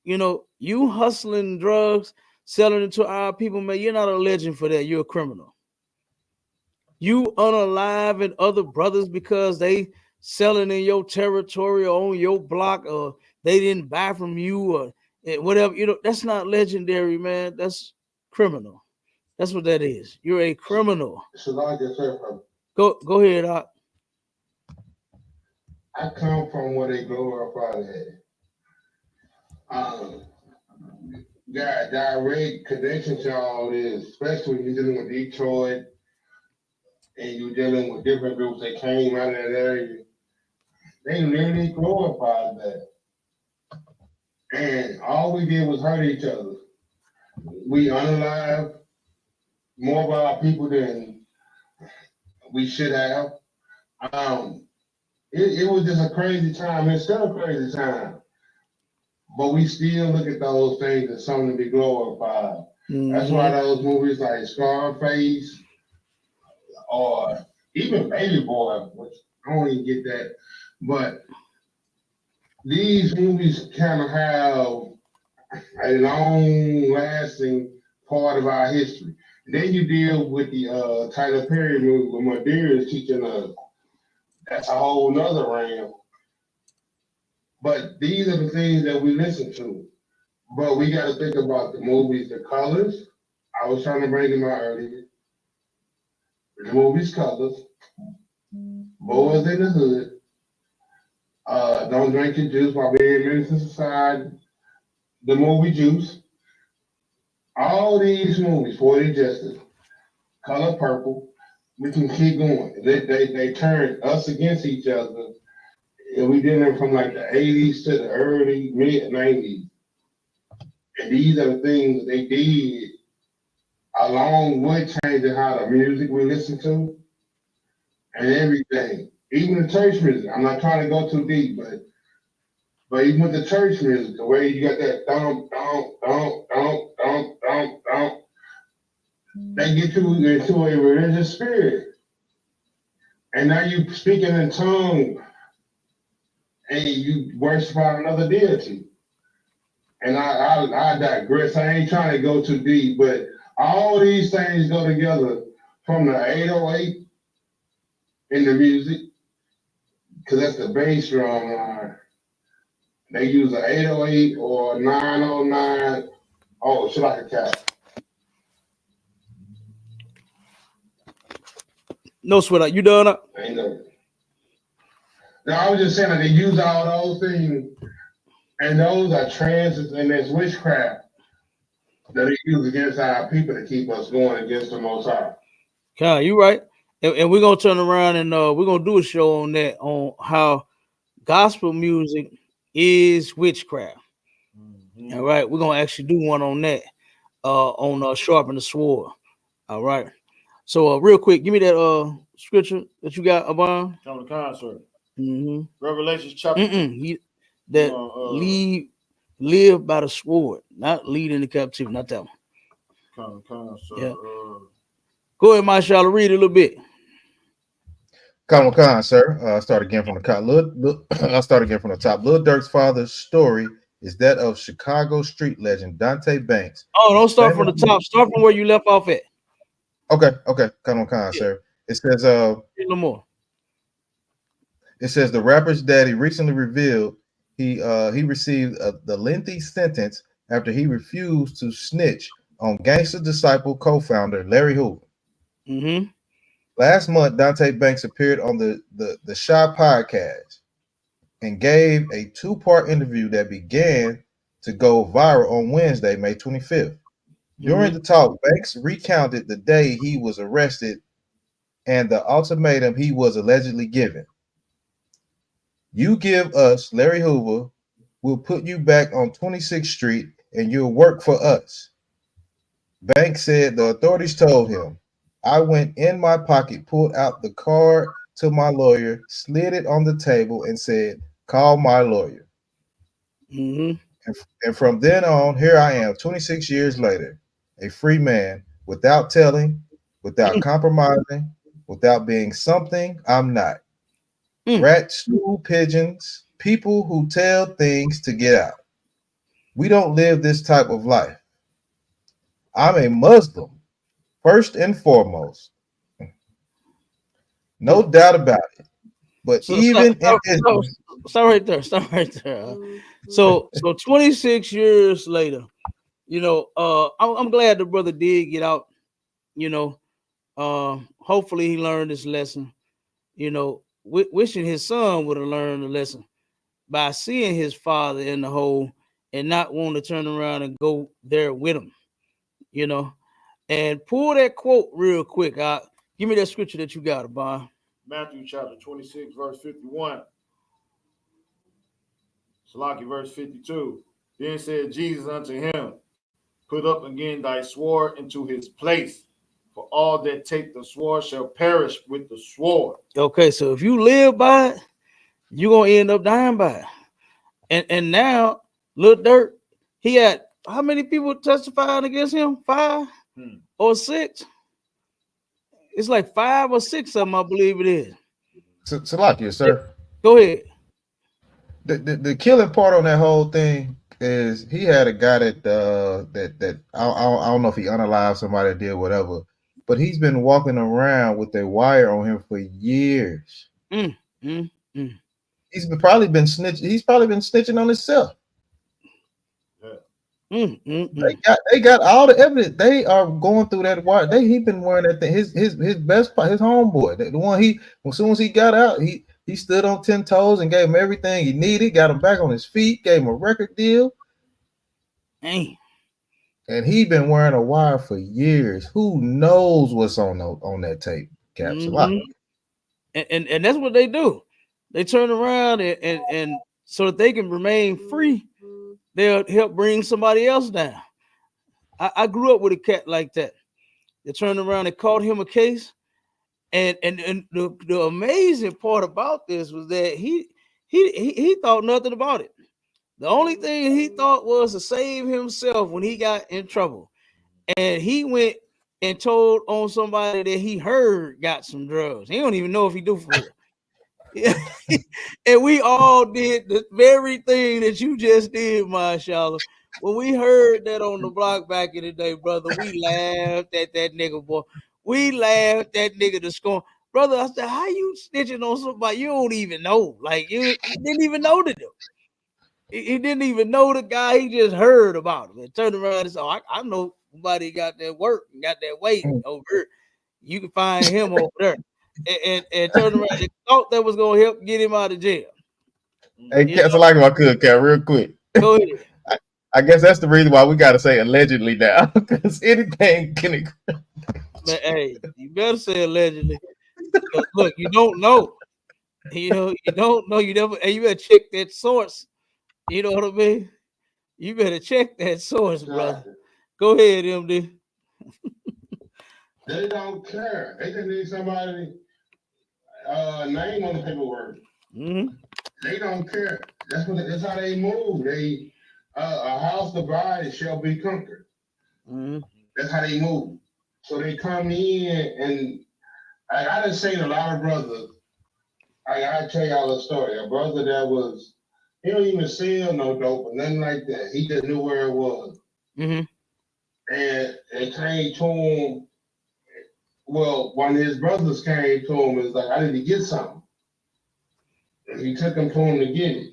You know, you hustling drugs, selling it to our people, man, you're not a legend for that. You're a criminal. You unaliving other brothers because they selling in your territory or on your block, or they didn't buy from you, or whatever. You know, that's not legendary, man. That's criminal. That's what that is. You're a criminal. Go ahead, Doc. I come from where they glorify that. Direct connection to all this, especially when you're dealing with Detroit and you're dealing with different groups that came out of that area. They literally glorified that. And all we did was hurt each other. We unalived more of our people than we should have. It was just a crazy time. It's still a crazy time. But we still look at those things as something to be glorified. Mm-hmm. That's why those movies like Scarface or even Baby Boy, which I don't even get that, but these movies kind of have a long-lasting part of our history. Then you deal with the Tyler Perry movie where Madea is teaching us. That's a whole nother realm. But these are the things that we listen to. But we got to think about the movies, the colors. I was trying to bring them out earlier. The movies, colors. Boys in the Hood. Don't Drink Your Juice while being Menace to Society. The movie Juice. All these movies, 40 Justice, Color Purple. We can keep going. They turned us against each other. And we did it from like the 80s to the early, mid-90s. And these are the things they did along with changing how the music we listen to and everything. Even the church music. I'm not trying to go too deep, but even with the church music, the way you got that thump, they get you into a religious spirit. And now you speaking in tongues and you worship another deity. And I digress. I ain't trying to go too deep, but All these things go together from the 808 in the music, because that's the bass drum line. They use an 808 or 909. Oh, shit like a cat. No sweat. You done up? I know. No, I was just saying that they use all those things, and those are trances and there's witchcraft that they use against our people to keep us going against the Most High. Okay, you right. And we're gonna turn around and we're gonna do a show on that, on how gospel music is witchcraft. Mm-hmm. All right, we're gonna actually do one on that. On Sharpen the Sword. All right. So real quick, give me that scripture that you got, Abon. Come to concert. Mm-hmm. Revelation chapter. Live by the sword, not lead into captivity, not that one. Come to concert. Yeah. Go ahead, Marshall, read a little bit. Con, sir. I'll start again from the top. I'll start again from the top. Lil Durk's father's story is that of Chicago street legend Dante Banks. Oh, don't start from the top. Start from where you left off at. Okay. Con, sir. It says a little more. It says the rapper's daddy recently revealed he received the lengthy sentence after he refused to snitch on Gangsta Disciple co-founder Larry Hoover. Mm-hmm. Last month, Dante Banks appeared on the Shy podcast and gave a 2-part interview that began to go viral on Wednesday, May 25th. During the talk, Banks recounted the day he was arrested and the ultimatum he was allegedly given. You give us Larry Hoover, we'll put you back on 26th Street and you'll work for us. Banks said the authorities told him, I went in my pocket, pulled out the card to my lawyer, slid it on the table and said, call my lawyer. Mm-hmm. And from then on, here I am, 26 years later, a free man, without telling, without compromising, without being something I'm not. Rats, stool pigeons, people who tell things to get out. We don't live this type of life. I'm a Muslim, first and foremost. No doubt about it. But stop right there. So 26 years later, I'm glad the brother did get out. Hopefully he learned his lesson. Wishing his son would have learned the lesson by seeing his father in the hole and not wanting to turn around and go there with him. And pull that quote real quick. Give me that scripture that you got, Abon. Matthew chapter 26, verse 51. Salaki, verse 52. Then said Jesus unto him, put up again thy sword into his place, for all that take the sword shall perish with the sword. Okay, so if you live by it, you're going to end up dying by it. And now, Lil Durk, he had how many people testifying against him? 5 or 6? It's like 5 or 6 of them, I believe it is. Salakia, sir. Go ahead. The killing part on that whole thing is he had a guy that I don't know if he unalived somebody that did whatever, but he's been walking around with a wire on him for years. He's probably been snitching on himself. They got all the evidence. They are going through that wire. He been wearing that thing. His best part, his homeboy, the one as soon as he got out, he stood on 10 toes and gave him everything he needed, got him back on his feet, gave him a record deal. Dang. And he been wearing a wire for years. Who knows what's on that tape, Caps? And that's what they do. They turn around and so that they can remain free, they'll help bring somebody else down. I grew up with a cat like that. They turned around and caught him a case. And the amazing part about this was that he thought nothing about it. The only thing he thought was to save himself when he got in trouble. And he went and told on somebody that he heard got some drugs. He don't even know if he do for real. And we all did the very thing that you just did, Mashallah. when we heard that on the block back in the day, brother, we laughed at that nigga, boy. We laughed at nigga to scorn. Brother, I said, how you snitching on somebody you don't even know? Like, you didn't even know the dude. He didn't even know the guy. He just heard about him and turned around and said, oh, I know somebody got that work and got that weight over here. You can find him over there. And turned around and thought that was going to help get him out of jail. Hey, Cat, so like if I could, Cat, real quick. Go ahead. I guess that's the reason why we got to say allegedly now, because anything can. Man, hey, you better say allegedly. Look, you don't know. You don't know. You never. And you better check that source. You know what I mean? You better check that source, brother. Go ahead, MD. They don't care. They just need somebody name on the paperwork. Mm-hmm. They don't care. That's how they move. They a house divided shall be conquered. Mm-hmm. That's how they move. So they come in and I done seen a lot of brothers. I tell y'all a story. A brother that he don't even sell no dope or nothing like that. He just knew where it was. Mm-hmm. And it came to him. Well, one of his brothers came to him and was like, I need to get something. And he took him to him to get it.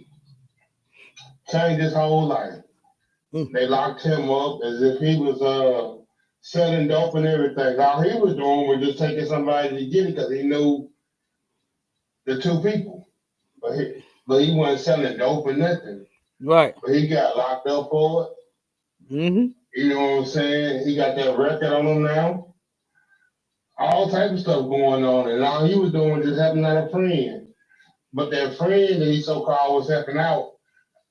Changed his whole life. They locked him up as if he was selling dope and everything. All he was doing was just taking somebody to get it because he knew the two people. But he wasn't selling dope or nothing. Right. But he got locked up for it. Mm-hmm. You know what I'm saying? He got that record on him now. All type of stuff going on. And all he was doing was just helping out a friend. But that friend that he so-called was helping out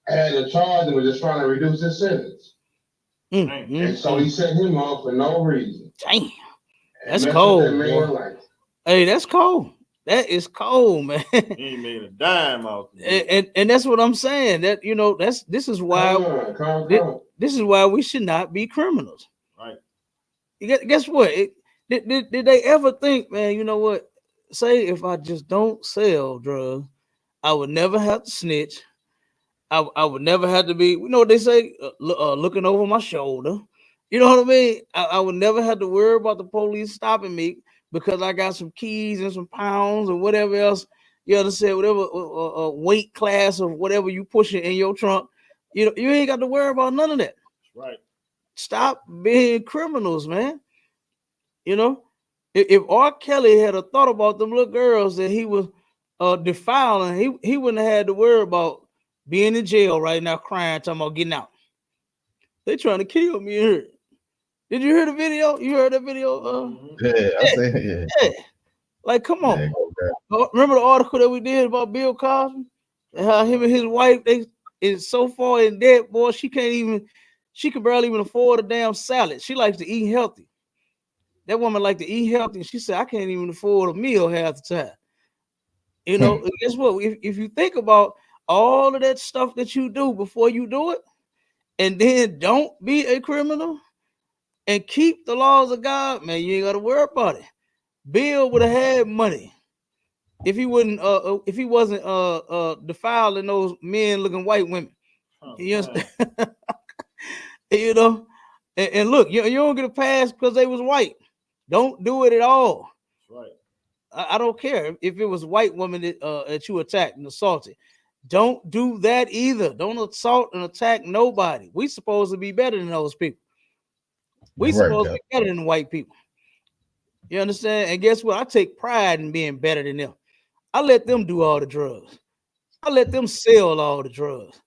had a charge and was just trying to reduce his sentence. Mm-hmm. And so he set him up for no reason. Damn. That's cold, boy. Hey, that's cold. That is cold, man. He ain't made a dime off it. And that's what I'm saying. That this is why this is why we should not be criminals. Right. Guess what? Did they ever think, man, you know what? Say if I just don't sell drugs, I would never have to snitch. I would never have to be, you know what they say, looking over my shoulder. You know what I mean? I would never have to worry about the police stopping me because I got some keys and some pounds or whatever else. You understand? Whatever weight class of whatever you pushing in your trunk. You know, you ain't got to worry about none of that. Right. Stop being criminals, man. You know, if R. Kelly had a thought about them little girls that he was defiling, he wouldn't have had to worry about being in jail right now, crying, talking about getting out. They trying to kill me here. Did you hear the video? You heard that video? Yeah, I see it. Yeah. Like, come on. Remember the article that we did about Bill Cosby? And how him and his wife, they is so far in debt, boy, she can barely even afford a damn salad. She likes to eat healthy. That woman like to eat healthy. And she said, I can't even afford a meal half the time. You know, guess what? If you think about all of that stuff that you do before you do it, and then don't be a criminal and keep the laws of God, man, you ain't got to worry about it. Bill would have had money if he wasn't defiling those men looking white women. You understand? You know, and look, you don't get a pass because they was white. Don't do it at all. Right. I don't care if it was a white woman that you attacked and assaulted. Don't do that either. Don't assault and attack nobody. We supposed to be better than those people. We supposed to be better than white people. You understand? And guess what? I take pride in being better than them. I let them do all the drugs. I let them sell all the drugs.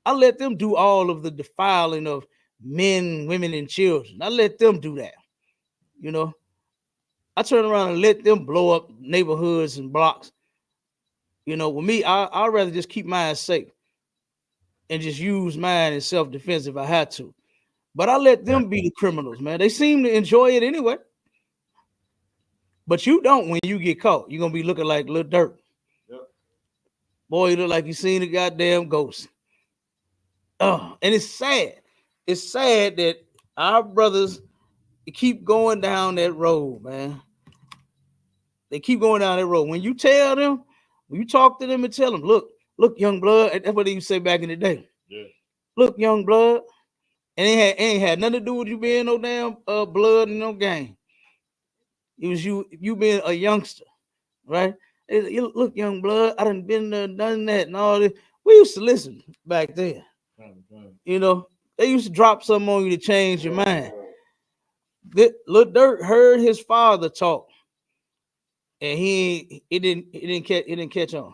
I let them do all of the defiling of men, women, and children. I let them do that. You know, I turn around and let them blow up neighborhoods and blocks. You know, with me, I'd rather just keep mine safe and just use mine in self-defense if I had to. But I let them be the criminals, man. They seem to enjoy it anyway. But you don't when you get caught. You're going to be looking like little dirt. Yep. Boy, you look like you seen a goddamn ghost. Oh, and it's sad. It's sad that our brothers keep going down that road, man. They keep going down that road. When you tell them, when you talk to them and tell them, look, young blood, that's what they used to say back in the day. Yeah. look, young blood, and it ain't had nothing to do with you being no damn blood and no gang. It was you being a youngster, right? Look, young blood, I done been there, done that, and all this. We used to listen back then. You know, they used to drop something on you to change your mind. Lil Durk heard his father talk, and it didn't catch on.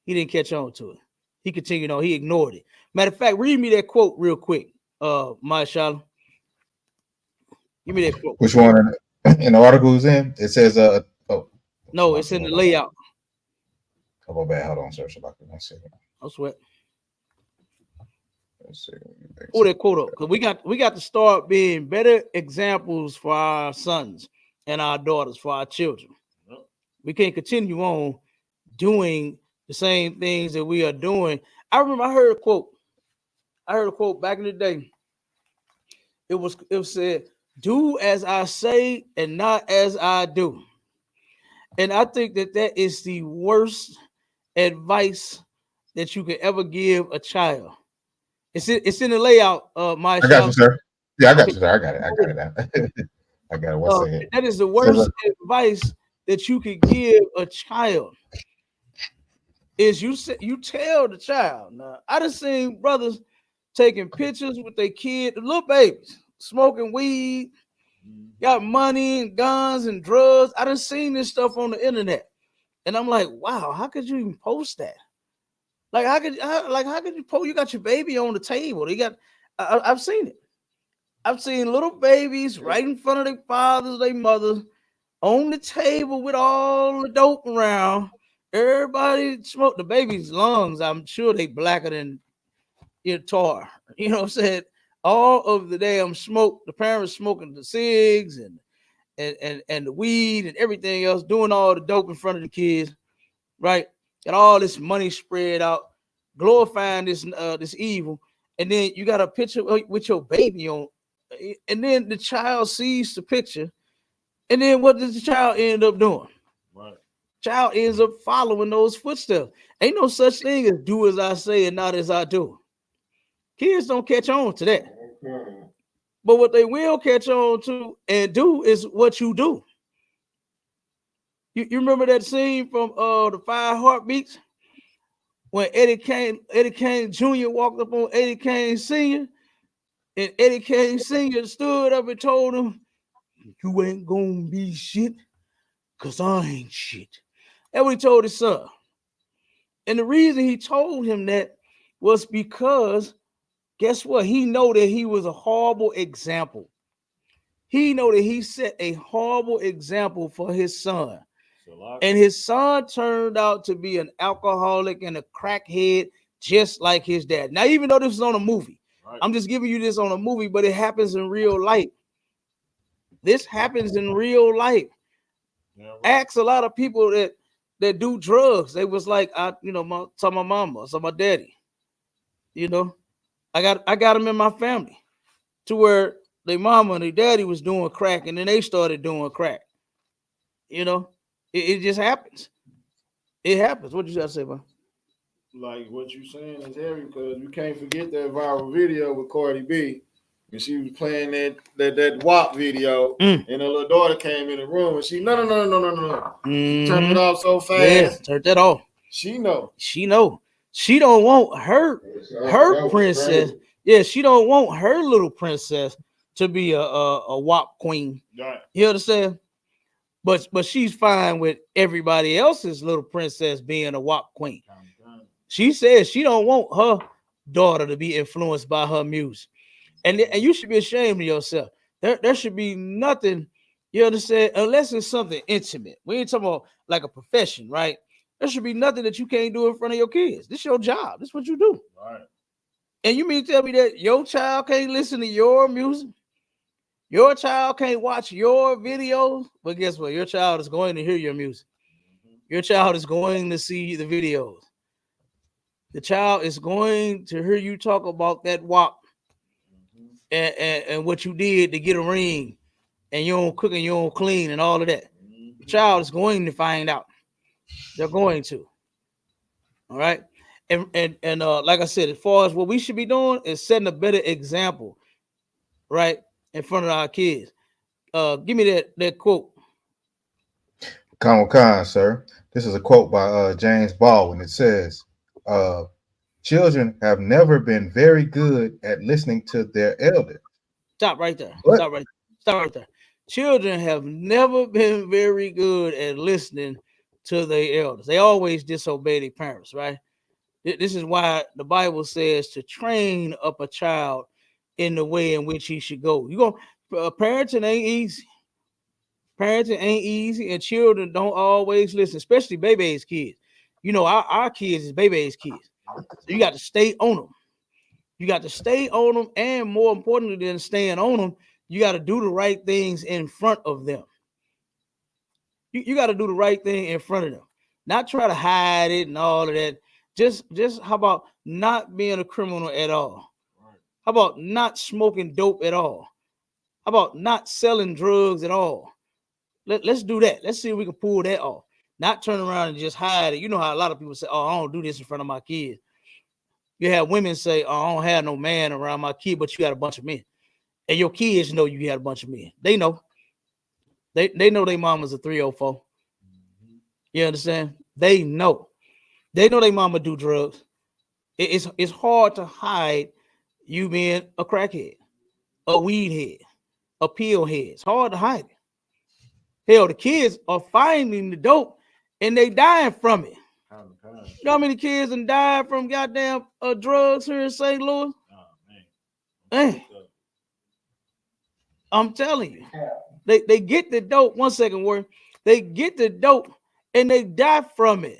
He didn't catch on to it. He continued on. He ignored it. Matter of fact, read me that quote real quick, Mashallah. Give me that quote. Which one in the article is in? It says no, it's in the layout. Oh, bad. Hold on, sir. About 1 second. I swear. Let's see. Pull that quote up, because we got to start being better examples for our sons and our daughters, for our children. We can't continue on doing the same things that we are doing. I remember I heard a quote back in the day. It said, "Do as I say and not as I do." And I think that is the worst advice that you could ever give a child. It's in the layout. I got you, sir. Yeah, I got you, sir. I got it now. I got it. 1 second. That is the worst advice that you could give a child. Is you tell the child. Now, I done seen brothers taking pictures with their kid, the little babies, smoking weed, got money and guns and drugs. I done seen this stuff on the internet, and I'm like, wow, how could you even post that? Like, how could you post? You got your baby on the table. I've seen it. I've seen little babies right in front of their fathers, their mothers, on the table with all the dope around. Everybody smoke. The baby's lungs, I'm sure they blacker than your tar. You know what I'm saying? All of the damn smoke, the parents smoking the cigs and the weed and everything else, doing all the dope in front of the kids, right? Got all this money spread out, glorifying this evil. And then you got a picture with your baby on, and then the child sees the picture, and then what does the child end up doing? Right. Child ends up following those footsteps. Ain't no such thing as do as I say and not as I do. Kids don't catch on to that. But what they will catch on to and do is what you do. You remember that scene from the 5 Heartbeats when Eddie Kane Jr. walked up on Eddie Kane Sr. and Eddie Kane Sr. stood up and told him, "You ain't gonna be shit, cause I ain't shit." That's what he told his son. And the reason he told him that was because, guess what? He know that he was a horrible example. He know that he set a horrible example for his son. And his son turned out to be an alcoholic and a crackhead, just like his dad. Now, even though this is on a movie, right, I'm just giving you this on a movie, but it happens in real life. This happens in real life. Yeah, right. Ask a lot of people that do drugs. They was like, saw my mama, saw my daddy. You know, I got them in my family to where their mama and their daddy was doing crack, and then they started doing crack. You know, it just happens. It happens. What you got to say, man? Like what you saying is heavy, because you can't forget that viral video with Cardi B when she was playing that WAP video, and her little daughter came in the room and she no. She turned it off so fast. Yeah, turned that off. She know. She don't want her princess. Yeah, she don't want her little princess to be a WAP queen. Right. You understand? But she's fine with everybody else's little princess being a WAP queen. She says she don't want her daughter to be influenced by her music. And you should be ashamed of yourself. There should be nothing, you understand, unless it's something intimate. We ain't talking about like a profession, right? There should be nothing that you can't do in front of your kids. This is your job. This is what you do. Right. And you mean to tell me that your child can't listen to your music? Your child can't watch your videos? But guess what? Your child is going to hear your music. Your child is going to see the videos. The child is going to hear you talk about that WAP and what you did to get a ring, and you don't cook and you don't clean and all of that. The child is going to find out. They're going to. All right. And like I said, as far as what we should be doing is setting a better example, right, in front of our kids. Give me that quote. Khan, sir. This is a quote by James Baldwin. It says, uh, "Children have never been very good at listening to their elders, Stop right there. but Stop right there. Children have never been very good at listening to their elders. They always disobey their parents, right? This is why the Bible says to train up a child in the way in which he should go. Parenting ain't easy. Parenting ain't easy, and children don't always listen, especially baby's kids. Our kids is baby's kids. So you got to stay on them. You got to stay on them, and more importantly than staying on them, you got to do the right things in front of them. You got to do the right thing in front of them, not try to hide it and all of that. Just how about not being a criminal at all? How about not smoking dope at all? How about not selling drugs at all? Let's do that. Let's see if we can pull that off. Not turn around and just hide it. You know how a lot of people say, "Oh, I don't do this in front of my kids." You have women say, "Oh, I don't have no man around my kid," but you got a bunch of men, and your kids know you had a bunch of men. They know. They know their mama's a 304. You understand? They know. They know their mama do drugs. It's hard to hide you being a crackhead, a weed head, a pill head. It's hard to hide it. Hell, the kids are finding the dope and they dying from it. You know how many kids and died from goddamn drugs here in St. Louis? Man. I'm telling you, they get the dope. 1 second, word. They get the dope and they die from it.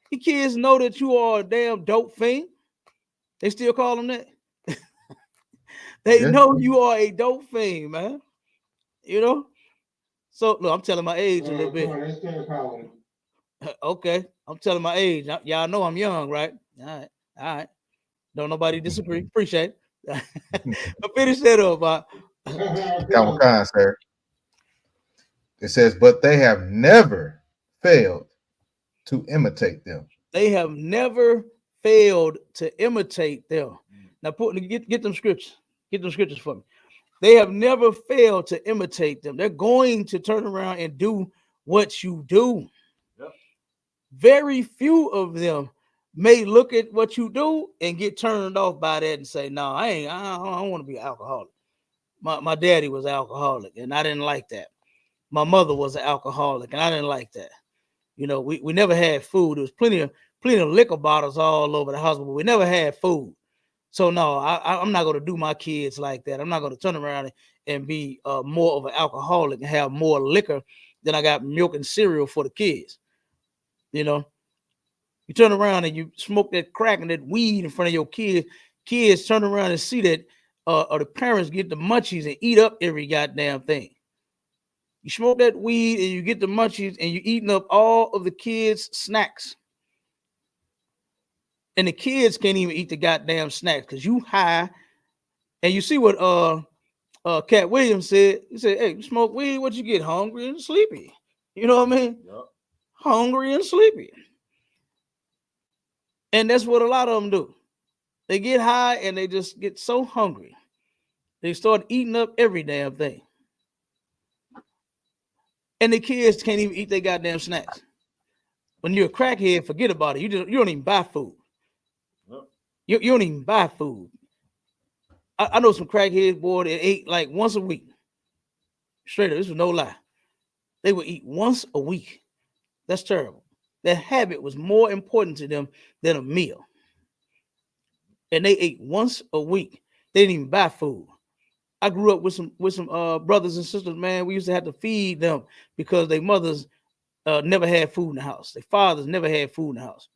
You kids know that you are a damn dope fiend. They still call them that. They know you are a dope fiend, man. You know. So look, I'm telling my age a little bit. Okay, I'm telling my age. Y'all know I'm young, right? All right. Don't nobody disagree. Appreciate it. But finish that up, Khan, sir. It says, but they have never failed to imitate them. They have never failed to imitate them. Now, get them scriptures. Get them scriptures for me. They have never failed to imitate them. They're going to turn around and do what you do. Yep. Very few of them may look at what you do and get turned off by that and say, "No, I don't want to be an alcoholic." My daddy was an alcoholic, and I didn't like that. My mother was an alcoholic, and I didn't like that. You know, we never had food. There was plenty of liquor bottles all over the house, but we never had food. So no, I'm not going to do my kids like that. I'm not going to turn around and be more of an alcoholic and have more liquor than I got milk and cereal for the kids. You know, you turn around and you smoke that crack and that weed in front of your kids. Kids turn around and see that, or the parents get the munchies and eat up every goddamn thing. You smoke that weed and you get the munchies and you're eating up all of the kids' snacks. And the kids can't even eat the goddamn snacks because you high. And you see what Cat Williams said. He said, "Hey, you smoke weed, what you get? Hungry and sleepy." You know what I mean? Yep. Hungry and sleepy. And that's what a lot of them do. They get high and they just get so hungry. They start eating up every damn thing. And the kids can't even eat their goddamn snacks. When you're a crackhead, forget about it. You don't even buy food. Yep. You don't even buy food. I know some crackheads, boy, that ate like once a week. Straight up, this was no lie. They would eat once a week. That's terrible. That habit was more important to them than a meal. And they ate once a week. They didn't even buy food. I grew up with some brothers and sisters, man. We used to have to feed them because their mothers never had food in the house. Their fathers never had food in the house.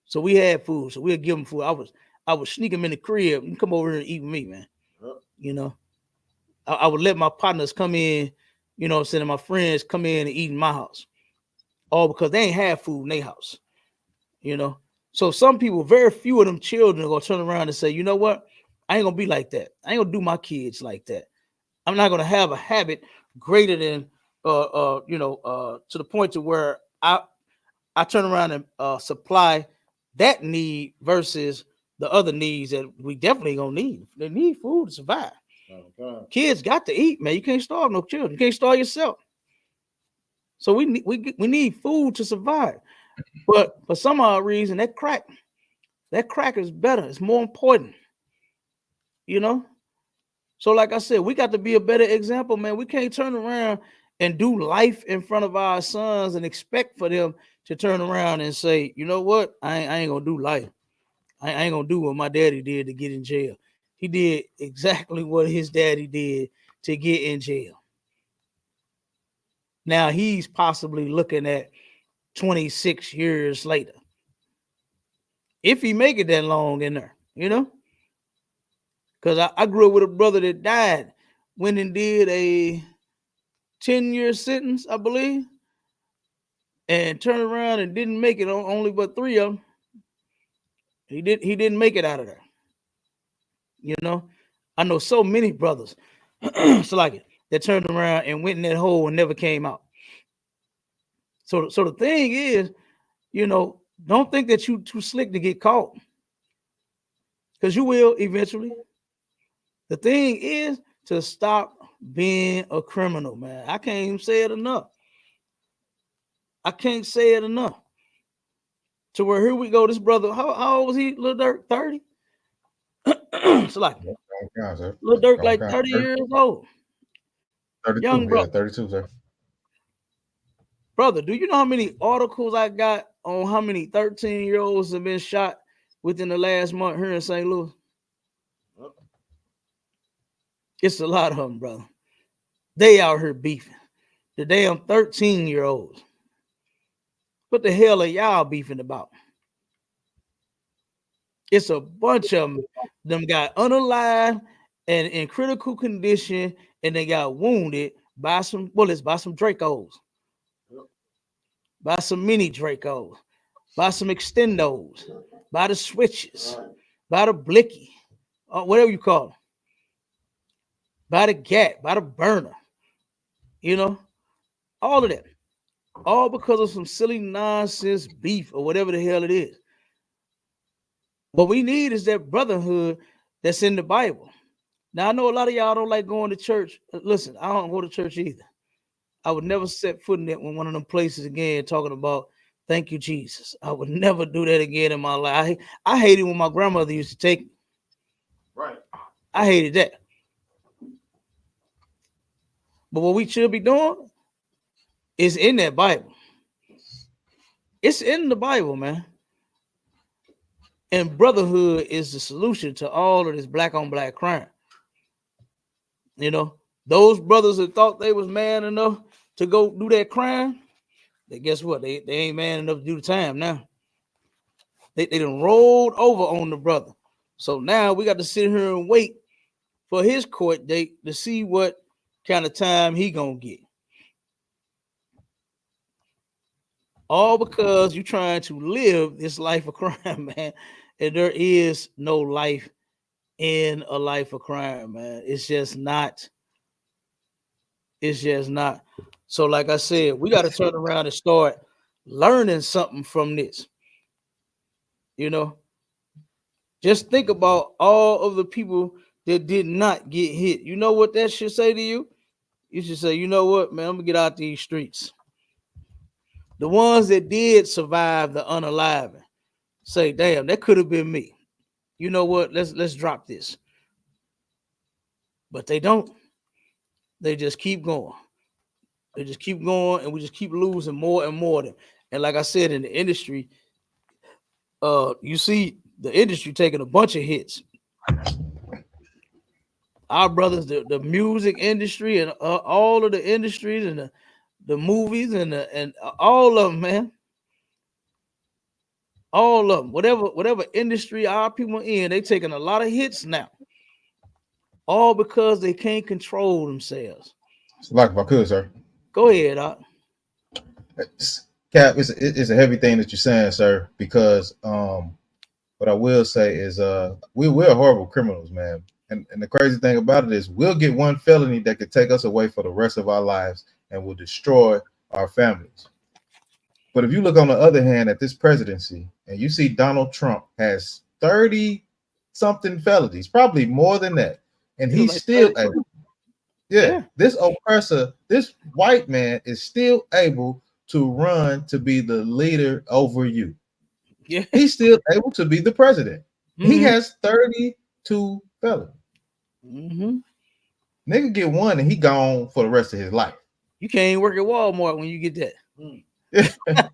So we had food. So we'd give them food. I would sneak them in the crib and come over here and eat with me, man. Yep. You know, I would let my partners come in, you know what I'm saying, and my friends come in and eat in my house. All because they ain't have food in their house, you know. So some people, very few of them children are going to turn around and say, "You know what? I ain't going to be like that. I ain't going to do my kids like that. I'm not going to have a habit greater than, to the point to where I turn around and supply that need versus the other needs that we definitely gonna need. They need food to survive. Okay. Kids got to eat, man. You can't starve no children. You can't starve yourself. So we need food to survive. But for some odd reason, that crack is better. It's more important, you know. So, like I said, we got to be a better example, man. We can't turn around and do life in front of our sons and expect for them to turn around and say, you know what, I ain't gonna do life. I ain't gonna do what my daddy did to get in jail. He did exactly what his daddy did to get in jail. Now he's possibly looking at 26 years later. If he make it that long in there, you know? Because I grew up with a brother that died, went and did a 10-year sentence, I believe, and turned around and didn't make it on only but 3 of them. He didn't make it out of there. You know, I know so many brothers, it's like it, that turned around and went in that hole and never came out. So the thing is, you know, don't think that you too slick to get caught, because you will eventually. The thing is to stop being a criminal, man. I can't even say it enough. I can't say it enough. To where here we go, this brother, how old was he, Lil Durk? 30? It's like Lil Durk, like 30 years old. 32, Young brother. yeah, 32, sir. Brother, do you know how many articles I got on how many 13-year-olds have been shot within the last month here in St. Louis? It's a lot of them, brother. They out here beefing. The damn 13-year-olds. What the hell are y'all beefing about? It's a bunch of them got unalive and in critical condition, and they got wounded by some bullets, by some Dracos, by some mini Dracos, by some extendos, by the switches, by the blicky, or whatever you call them, by the gat, by the burner, you know, all of that. All because of some silly nonsense beef or whatever the hell it is. What we need is that brotherhood that's in the Bible. Now, I know a lot of y'all don't like going to church. Listen, I don't go to church either. I would never set foot in that one of them places again talking about thank you, Jesus. I would never do that again in my life. I hated when my grandmother used to take me. Right. I hated that. But what we should be doing is in that Bible. It's in the Bible, man. And brotherhood is the solution to all of this black on black crime. You know, those brothers that thought they was man enough to go do that crime, they guess what? They ain't man enough to do the time now. They done rolled over on the brother. So now we got to sit here and wait for his court date to see what kind of time he gonna get. All because you trying to live this life of crime, man. And there is no life in a life of crime, man. It's just not. It's just not. So, like I said, we got to turn around and start learning something from this. You know, just think about all of the people that did not get hit. You know what that should say to you? You should say, you know what, man, I'm gonna get out these streets. The ones that did survive the unaliving, say, damn, that could have been me. You know what? Let's drop this. But they don't. They just keep going. They just keep going, and we just keep losing more and more of them. And like I said, in the industry, you see the industry taking a bunch of hits. Our brothers, the music industry, and all of the industries, and the movies, and all of them, man. All of them, whatever industry our people are in, they taking a lot of hits now. All because they can't control themselves. Like if I could, sir. Go ahead, Doc. Cap, it's a heavy thing that you're saying, sir, because what I will say is we're horrible criminals, man. And the crazy thing about it is we'll get one felony that could take us away for the rest of our lives and will destroy our families. But if you look on the other hand at this presidency, and you see Donald Trump has 30 something felonies, probably more than that, and he's like still 32. able. Yeah, this oppressor, this white man is still able to run to be the leader over you. Yeah. He's still able to be the president. He Mm-hmm. has 32 felonies. Mm-hmm. Nigga get one and he gone for the rest of his life. You can't even work at Walmart when you get that. Yeah,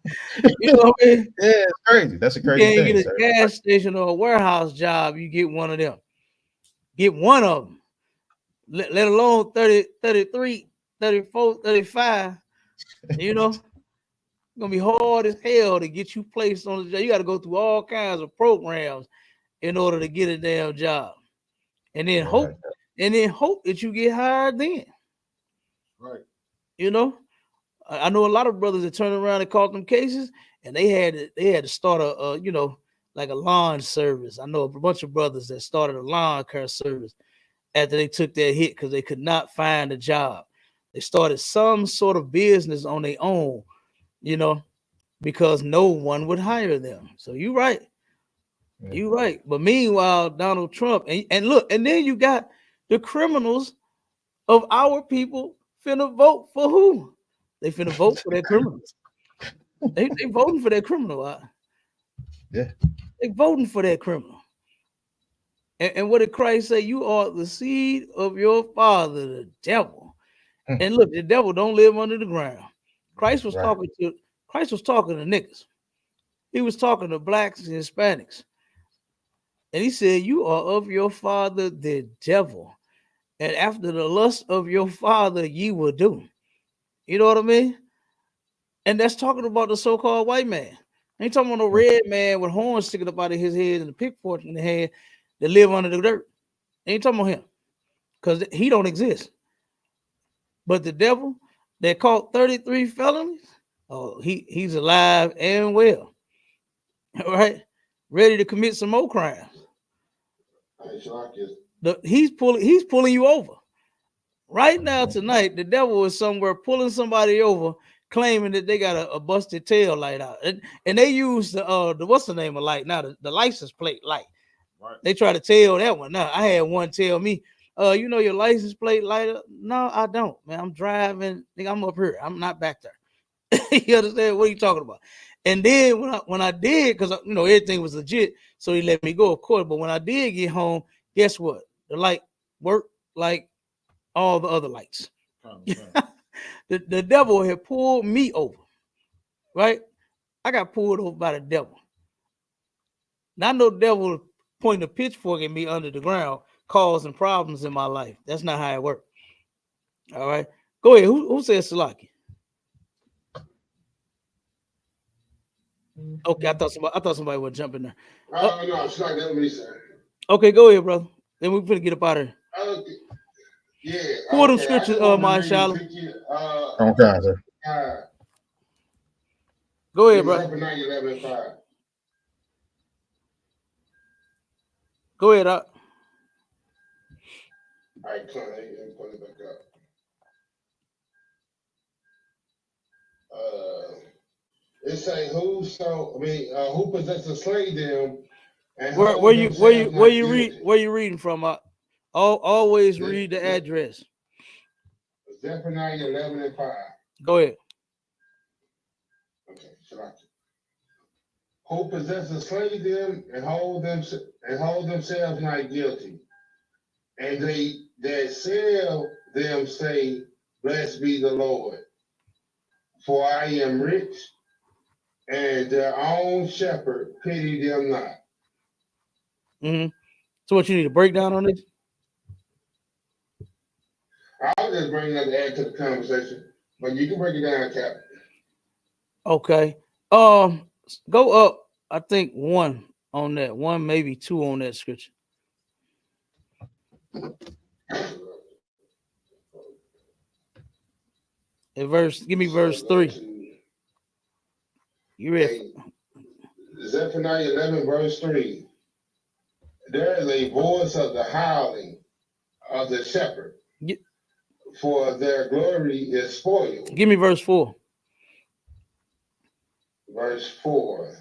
You know what I mean? it's crazy. That's a You crazy can't thing, get a sir. gas station or a warehouse job. You get one of them. Get one of them. Let alone 30, 33, 34, 35. You know, it's going to be hard as hell to get you placed on the job. You got to go through all kinds of programs in order to get a damn job. And then Right. hope that you get hired then. Right. You know? I know a lot of brothers that turn around and caught them cases, and they had to start a like a lawn service. I know a bunch of brothers that started a lawn care service after they took that hit because they could not find a job. They started some sort of business on their own, because no one would hire them. So you're right. Yeah. You're right. But meanwhile, Donald Trump, and look, and then you got the criminals of our people finna vote for who? They finna vote for their criminals. They voting for that criminal. Yeah. They voting for that criminal. And what did Christ say? You are the seed of your father, the devil. And look, the devil don't live under the ground. Christ was Right. talking to niggas. He was talking to blacks and Hispanics. And he said, you are of your father, the devil. And after the lust of your father, ye will do. You know what I mean? And that's talking about the so-called white man. Ain't talking about no red man with horns sticking up out of his head and a pickfork in the hand that live under the dirt. Ain't talking about him. Because he don't exist. But the devil that caught 33 felonies, oh, he's alive and well. All right. Ready to commit some more crimes. He's pulling you over. Right now, tonight, the devil is somewhere pulling somebody over, claiming that they got a busted tail light out. And they use the what's the name of light now? The license plate light. Right. They try to tell that one. Now, I had one tell me, you know your license plate light up? No, I don't, man. I'm driving. I'm up here. I'm not back there. You understand? What are you talking about? And then when I did, because everything was legit, so he let me go, of course. But when I did get home, guess what? The light worked like all the other lights. The devil had pulled me over, right? I got pulled over by the devil. Now I know the devil pointing a pitchfork at me under the ground, causing problems in my life. That's not how it works. All right, go ahead. Who says Salaki? Okay, I thought somebody would jump in there. Oh no, it's not that me, sir. Okay, go ahead, brother. Then we're gonna get up out of here. Okay. Yeah. Pull them scriptures, Mashallah. Okay, sir. Go ahead, bro. Go ahead, All right, Clint, put it back up. It say who possesses slay them and where you reading from? Always read the address. Zephaniah 11:5. Go ahead. Okay, who possesses slay them and hold themselves not guilty, and they that sell them say, "Blessed be the Lord, for I am rich." And their own shepherd pity them not. Mm-hmm. So what you need a breakdown on this? I'll just bring that to add to the conversation, but you can break it down, Captain. Okay. Go up. I think one on that. One, maybe two on that scripture. Give me verse 3. You ready? Zephaniah 11, verse 3. There is a voice of the howling of the shepherd, for their glory is spoiled. Give me verse 4. verse 4.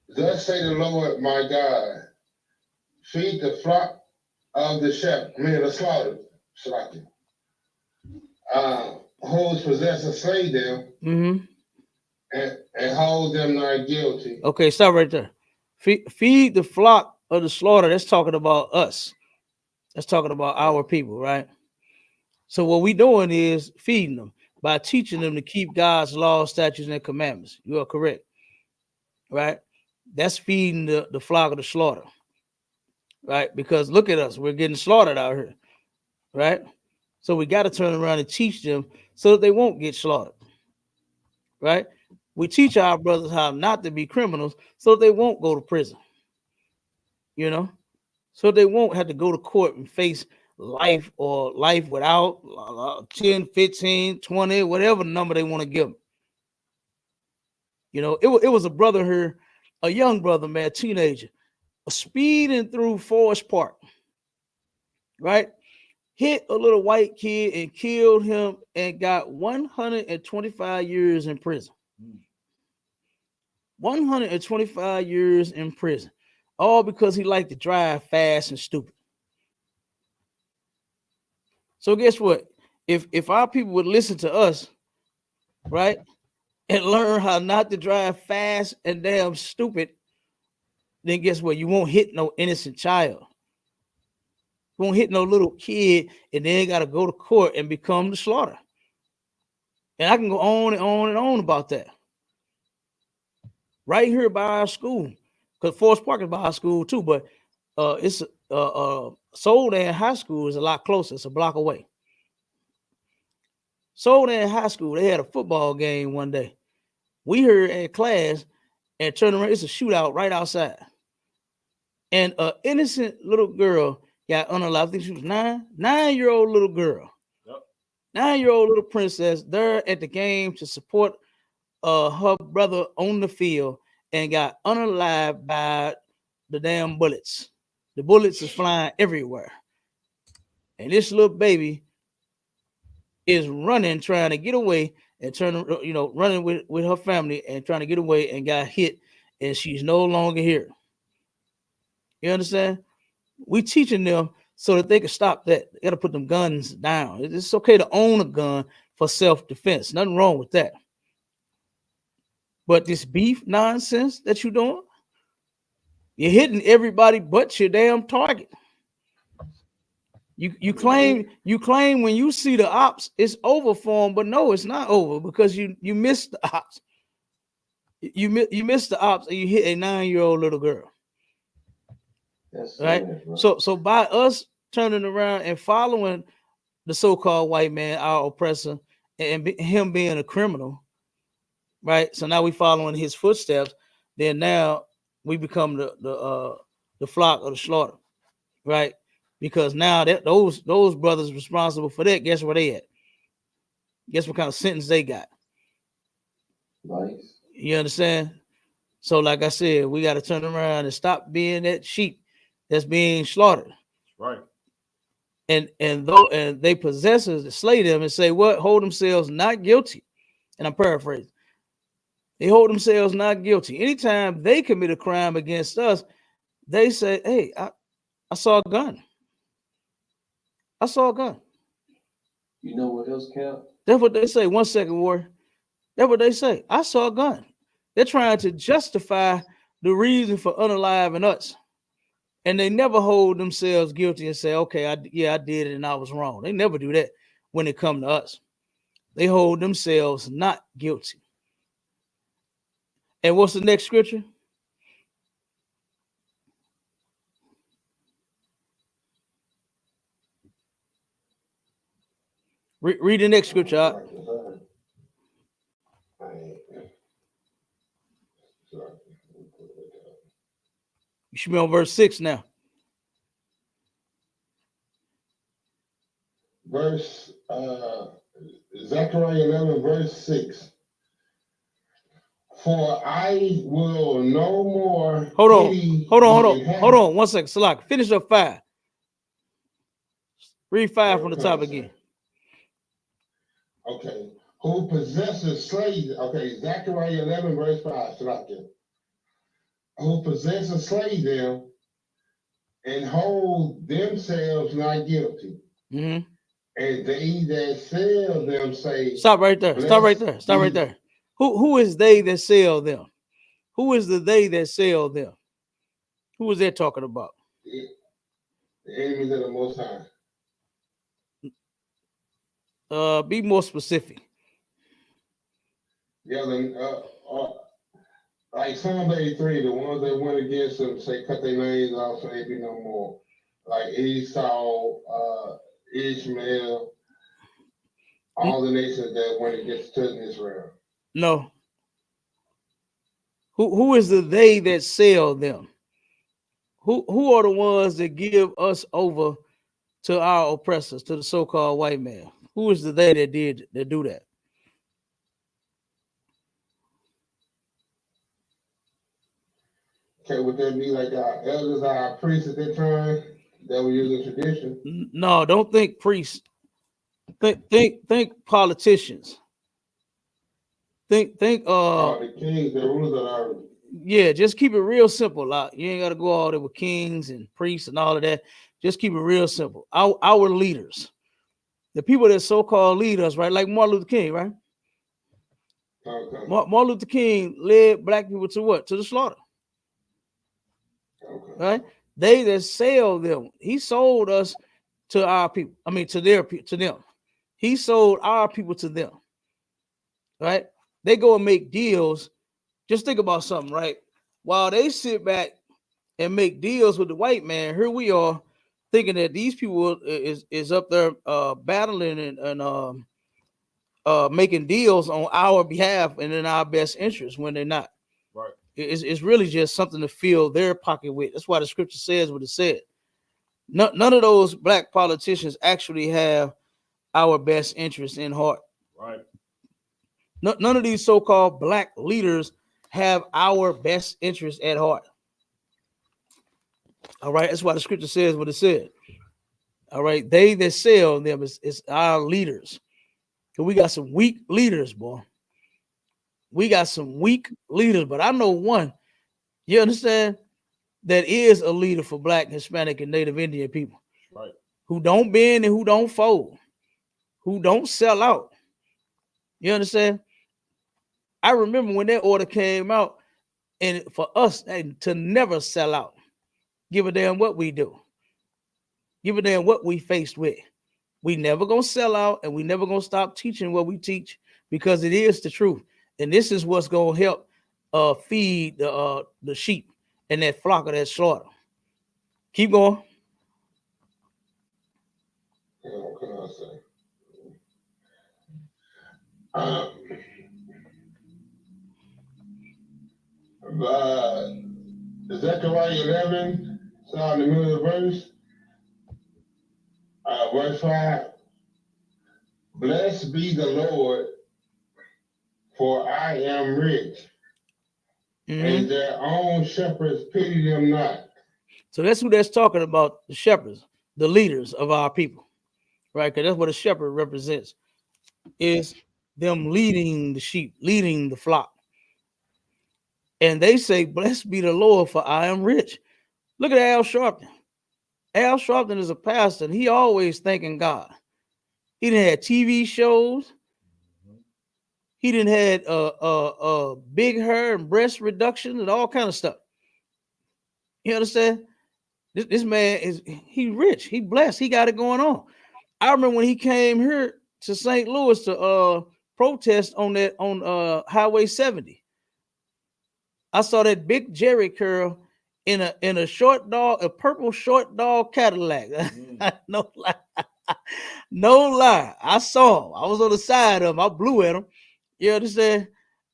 Thus say the Lord my God, feed the flock of the shepherd, the slaughter, whose possessor slay them, and hold them not guilty. Okay, stop right there. Feed the flock of the slaughter. That's talking about us. That's talking about our people, right? So what we doing is feeding them by teaching them to keep God's laws, statutes, and commandments. You are correct, right? That's feeding the flock of the slaughter, right? Because look at us, we're getting slaughtered out here, right? So we got to turn around and teach them so that they won't get slaughtered, right? We teach our brothers how not to be criminals so they won't go to prison, so they won't have to go to court and face life or life without 10, 15, 20, whatever number they want to give them. It was a brother here, a young brother, man, teenager, speeding through Forest Park, right? Hit a little white kid and killed him and got 125 years in prison. 125 years in prison. All because he liked to drive fast and stupid. So guess what? If our people would listen to us, right, and learn how not to drive fast and damn stupid, then guess what? You won't hit no innocent child. You won't hit no little kid and then got to go to court and become the slaughter. And I can go on and on and on about that. Right here by our school, because Forest Park is by our school too, but it's Soldan High School is a lot closer. It's a block away. Soldan High School, they had a football game one day. We heard in class and turned around, it's a shootout right outside. And an innocent little girl got unalive. I think she was 9-year-old little girl. Yep. 9-year-old little princess there at the game to support her brother on the field and got unalived by the damn bullets. The bullets is flying everywhere. And this little baby is running, trying to get away and running with her family and trying to get away and got hit and she's no longer here. You understand? We teaching them so that they can stop that. They got to put them guns down. It's okay to own a gun for self-defense. Nothing wrong with that. But this beef nonsense that you're doing, you're hitting everybody but your damn target. You claim when you see the ops, it's over for them, but no, it's not over because you missed the ops. You missed the ops and you hit a 9-year-old little girl. That's right. So by us turning around and following the so-called white man, our oppressor, and him being a criminal, right? So now we following his footsteps. Then now we become the flock of the slaughter, right? Because now that those brothers responsible for that, guess where they at? Guess what kind of sentence they got? Nice. You understand? So like I said, we got to turn around and stop being that sheep that's being slaughtered. Right. And they possessors that slay them and say what? Hold themselves not guilty. And I'm paraphrasing. They hold themselves not guilty. Anytime they commit a crime against us, they say, hey, I saw a gun. I saw a gun. You know what else count? That's what they say. 1 second, Warrior. That's what they say. I saw a gun. They're trying to justify the reason for unaliving us. And they never hold themselves guilty and say, okay, I did it and I was wrong. They never do that when it comes to us. They hold themselves not guilty. And what's the next scripture? Read the next scripture. You should be on verse 6 now. Verse Zechariah 11, verse 6. For I will no more. Hold on. 1 second. Salak, finish up 5. Read 5 from the top again. Okay. who possesses slaves. Okay, Zechariah 11, verse 5. Salakia. Who possess and slay them and hold themselves not guilty. Mm-hmm. And they that sell them say, Stop right there. Stop right there. Stop right there. Who is they that sell them? Who is the they that sell them? Who is that talking about? The enemies of the Most High. Be more specific. Yeah, like Psalm 83, the ones that went against them say, cut their names off so they be no more. Like Esau, Ishmael, all the nations that went against Israel. No. Who is the they that sell them? Who are the ones that give us over to our oppressors, to the so-called white man? Who is the they that do that? Okay, would that be like our elders, our priests at that time that were using tradition? No, don't think priests. Think politicians. Think the kings, the rulers of our. Yeah, just keep it real simple. Like, you ain't got to go all there with kings and priests and all of that. Just keep it real simple. Our leaders, the people that so-called lead us, right? Like Martin Luther King, right? Okay. Martin Luther King led black people to what? To the slaughter. Okay. Right? They that sell them. He sold us to our people. I mean, to them. He sold our people to them. Right? They go and make deals. Just think about something, right? While they sit back and make deals with the white man, here we are thinking that these people is up there battling and making deals on our behalf and in our best interest when they're not. Right. It's really just something to fill their pocket with. That's why the scripture says what it said. None of those black politicians actually have our best interest in heart. Right. None of these so-called black leaders have our best interest at heart. All right, that's why the scripture says what it said. All right, they that sell them is our leaders. So we got some weak leaders, boy. We got some weak leaders, but I know one, you understand, that is a leader for Black, Hispanic, and Native Indian people. Right. Who don't bend and who don't fold, who don't sell out. You understand? I remember when that order came out, and for us to never sell out, give a damn what we do, give a damn what we faced with. We never gonna sell out, and we never gonna stop teaching what we teach because it is the truth, and this is what's gonna help feed the sheep and that flock of that slaughter. Keep going. What can I say? Zechariah 11, so in the middle of the verse, verse 5. Blessed be the Lord, for I am rich, and their own shepherds pity them not. So that's who that's talking about, the shepherds, the leaders of our people, right? Because that's what a shepherd represents, is them leading the sheep, leading the flock. And they say, blessed be the Lord, for I am rich. Look at Al Sharpton. Al Sharpton is a pastor, and he always thanking God. He didn't have TV shows. He didn't had big hair and breast reduction and all kind of stuff. You understand? This man he rich. He blessed. He got it going on. I remember when he came here to St. Louis to protest on Highway 70. I saw that big Jerry curl in a short dog, a purple short dog Cadillac. No lie. No lie. I saw him. I was on the side of him. I blew at him. You understand?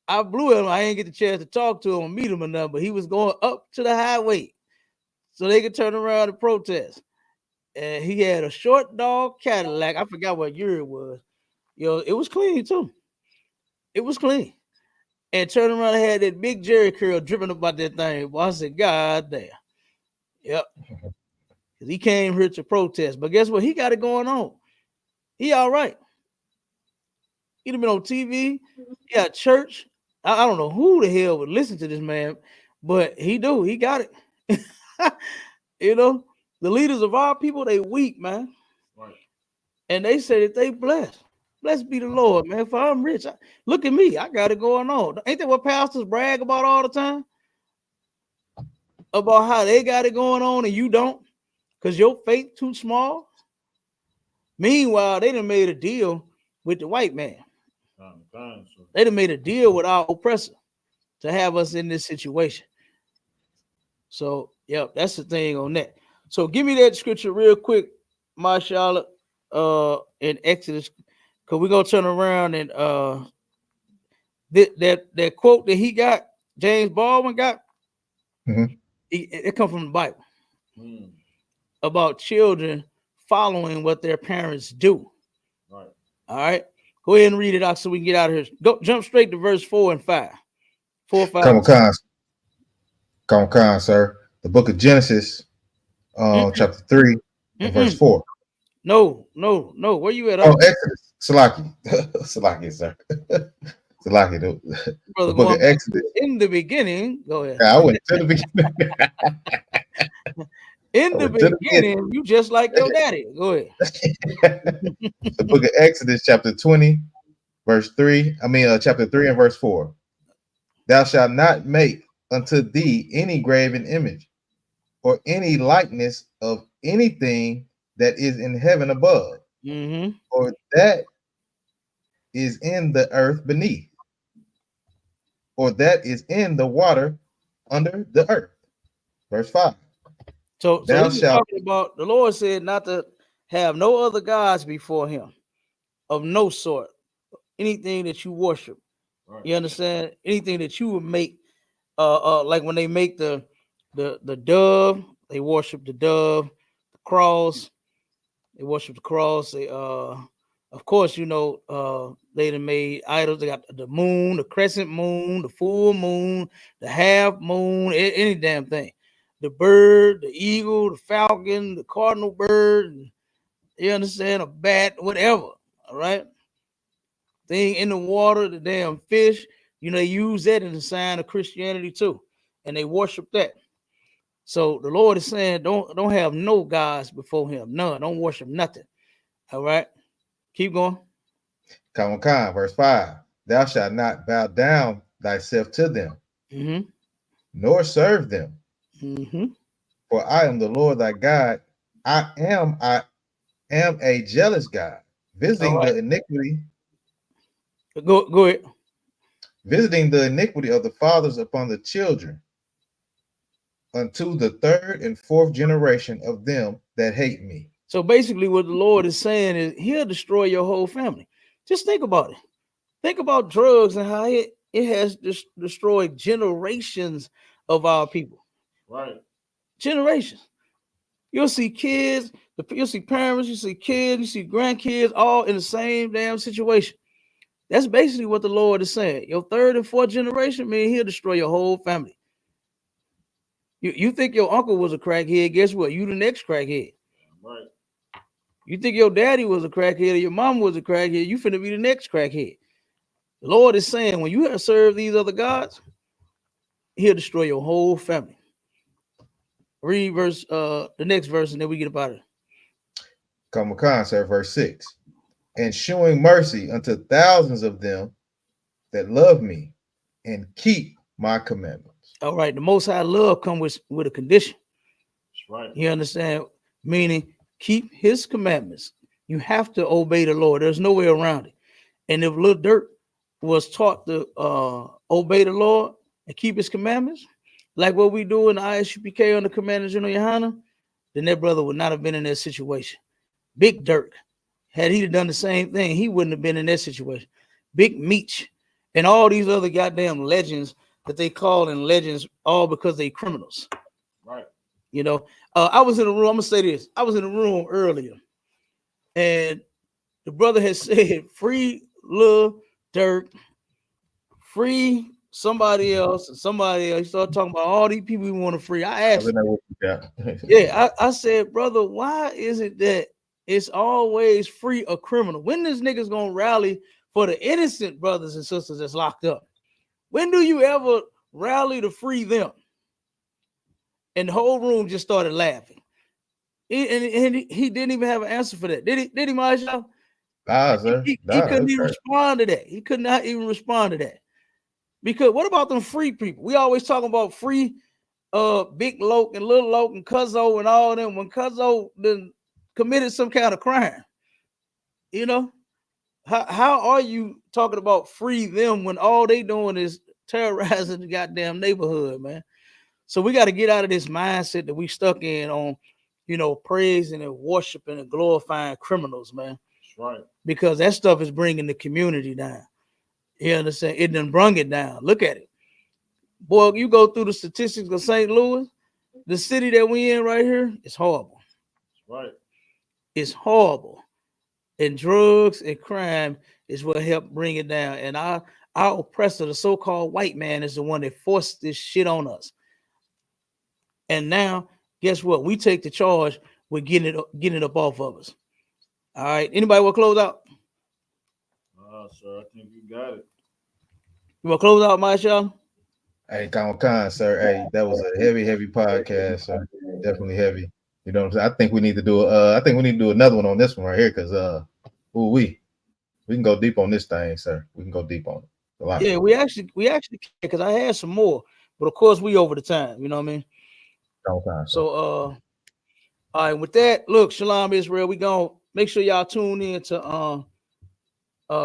I blew at him. I didn't get the chance to talk to him or meet him or nothing, but he was going up to the highway so they could turn around and protest. And he had a short dog Cadillac. I forgot what year it was. It was clean too. It was clean. And turned around and had that big Jerry curl dripping about that thing. Well, I said, God damn. Yep. Because he came here to protest. But guess what? He got it going on. He all right. He'd have been on TV. Yeah, church. I don't know who the hell would listen to this man, but he do. He got it. You know, the leaders of our people, they weak, man. Right. And they say that they blessed. Blessed be the Lord, man. For I'm rich. Look at me. I got it going on. Ain't that what pastors brag about all the time? About how they got it going on and you don't? Because your faith too small. Meanwhile, they done made a deal with the white man. They done made a deal with our oppressor to have us in this situation. So, yeah, that's the thing on that. So give me that scripture real quick, my Charlotte, in Exodus, because we're gonna turn around and that quote that he got, James Baldwin got, it come from the Bible about children following what their parents do. Right. All right. Go ahead and read it out so we can get out of here. Go jump straight to verse 4 and 5. 4, 5. Come on, sir. The book of Genesis, chapter 3, and verse 4. No. Where you at? Oh, Exodus. Salaki, sir. Salaki, the book of Exodus. In the beginning, go ahead. Yeah, I went to the beginning. In the beginning, you just like your daddy. Go ahead. The book of Exodus, chapter 20, verse 3. Chapter 3 and verse 4. Thou shalt not make unto thee any graven image, or any likeness of anything that is in heaven above, or that is in the earth beneath, or that is in the water under the earth. Verse 5. So he's talking about the Lord said not to have no other gods before him of no sort, anything that you worship. Right. You understand? Anything that you would make, like when they make the dove, they worship the dove, the cross, they worship the cross. They of course, you know, they done made idols. They got the moon, the crescent moon, the full moon, the half moon, any damn thing. The bird, the eagle, the falcon, the cardinal bird, you understand, a bat, whatever. All right. Thing in the water, the damn fish, you know, they use that in the sign of Christianity too. And they worship that. So the Lord is saying, don't have no gods before him. None. Don't worship nothing. All right. Keep going. Come on, verse 5. Thou shalt not bow down thyself to them, nor serve them. For I am the Lord thy God. I am a jealous God, visiting the iniquity. Go ahead. Visiting the iniquity of the fathers upon the children, unto the third and fourth generation of them that hate me. So basically what the Lord is saying is he'll destroy your whole family. Just think about it. Think about drugs and how it has destroyed generations of our people. Right. Generations. You'll see kids, you'll see parents, you see kids, you see grandkids, all in the same damn situation. That's basically what the Lord is saying. Your third and fourth generation, man, he'll destroy your whole family. You think your uncle was a crackhead, guess what? You the next crackhead. Right. You think your daddy was a crackhead or your mom was a crackhead, you finna be the next crackhead. The Lord is saying when you have served these other gods, he'll destroy your whole family. Read the next verse, and then we get about it. Come on, sir, verse 6. And showing mercy unto thousands of them that love me and keep my commandments. All right, the Most High love comes with a condition. That's right. You understand? Meaning, keep his commandments. You have to obey the Lord. There's no way around it. And if Lil Durk was taught to obey the Lord and keep his commandments, like what we do in the ISUPK on the Commander General YAHANNA, then that brother would not have been in that situation. Big Durk, had he done the same thing, he wouldn't have been in that situation. Big Meech and all these other goddamn legends that they call in legends, all because they criminals. Right. You know, I was in a room, I'm gonna say this. I was in a room earlier, and the brother had said, free Lil Durk, free somebody else, and somebody else. He started talking about all these people we want to free. I asked him, I said, brother, why is it that it's always free a criminal? When this nigga's gonna rally for the innocent brothers and sisters that's locked up. When do you ever rally to free them? And the whole room just started laughing. He didn't even have an answer for that. Did he, Marshall? Sir. He Nah, couldn't that's even crazy. respond to that. He could not even respond to that. Because what about them free people? We always talking about free Big Loke and Little Loke and Cuzzo and all them when Cuzzo then committed some kind of crime. You know? How are you talking about free them when all they doing is terrorizing the goddamn neighborhood, man? So we got to get out of this mindset that we stuck in on, praising and worshiping and glorifying criminals, man. That's right. Because that stuff is bringing the community down. You understand? It done brung it down. Look at it. Boy, you go through the statistics of St. Louis, the city that we in right here, it's horrible. That's right. It's horrible. And drugs and crime is what helped bring it down. And our oppressor, the so-called white man, is the one that forced this shit on us. And now, guess what? We take the charge with getting it up off of us. All right. Anybody want to close out? Sir, I think you got it. You want to close out, Marshall? Hey, Con, sir. Hey, that was a heavy podcast, sir. Definitely heavy. You know what I'm saying? I think we need to do another one on this one right here, because we can go deep on this thing, sir. We can go deep on it. Yeah, we actually because I had some more, but of course we over the time, you know what I mean? So all right, with that, look, Shalom Israel, we gonna make sure y'all tune in to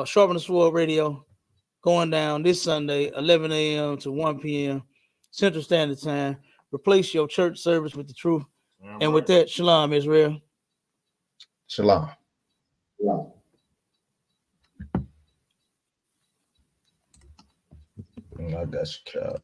Sharpen the Sword Radio going down this Sunday, 11 a.m. to 1 p.m. Central Standard Time. Replace your church service with the truth. And with that, Shalom Israel. Shalom. I got you, Cal.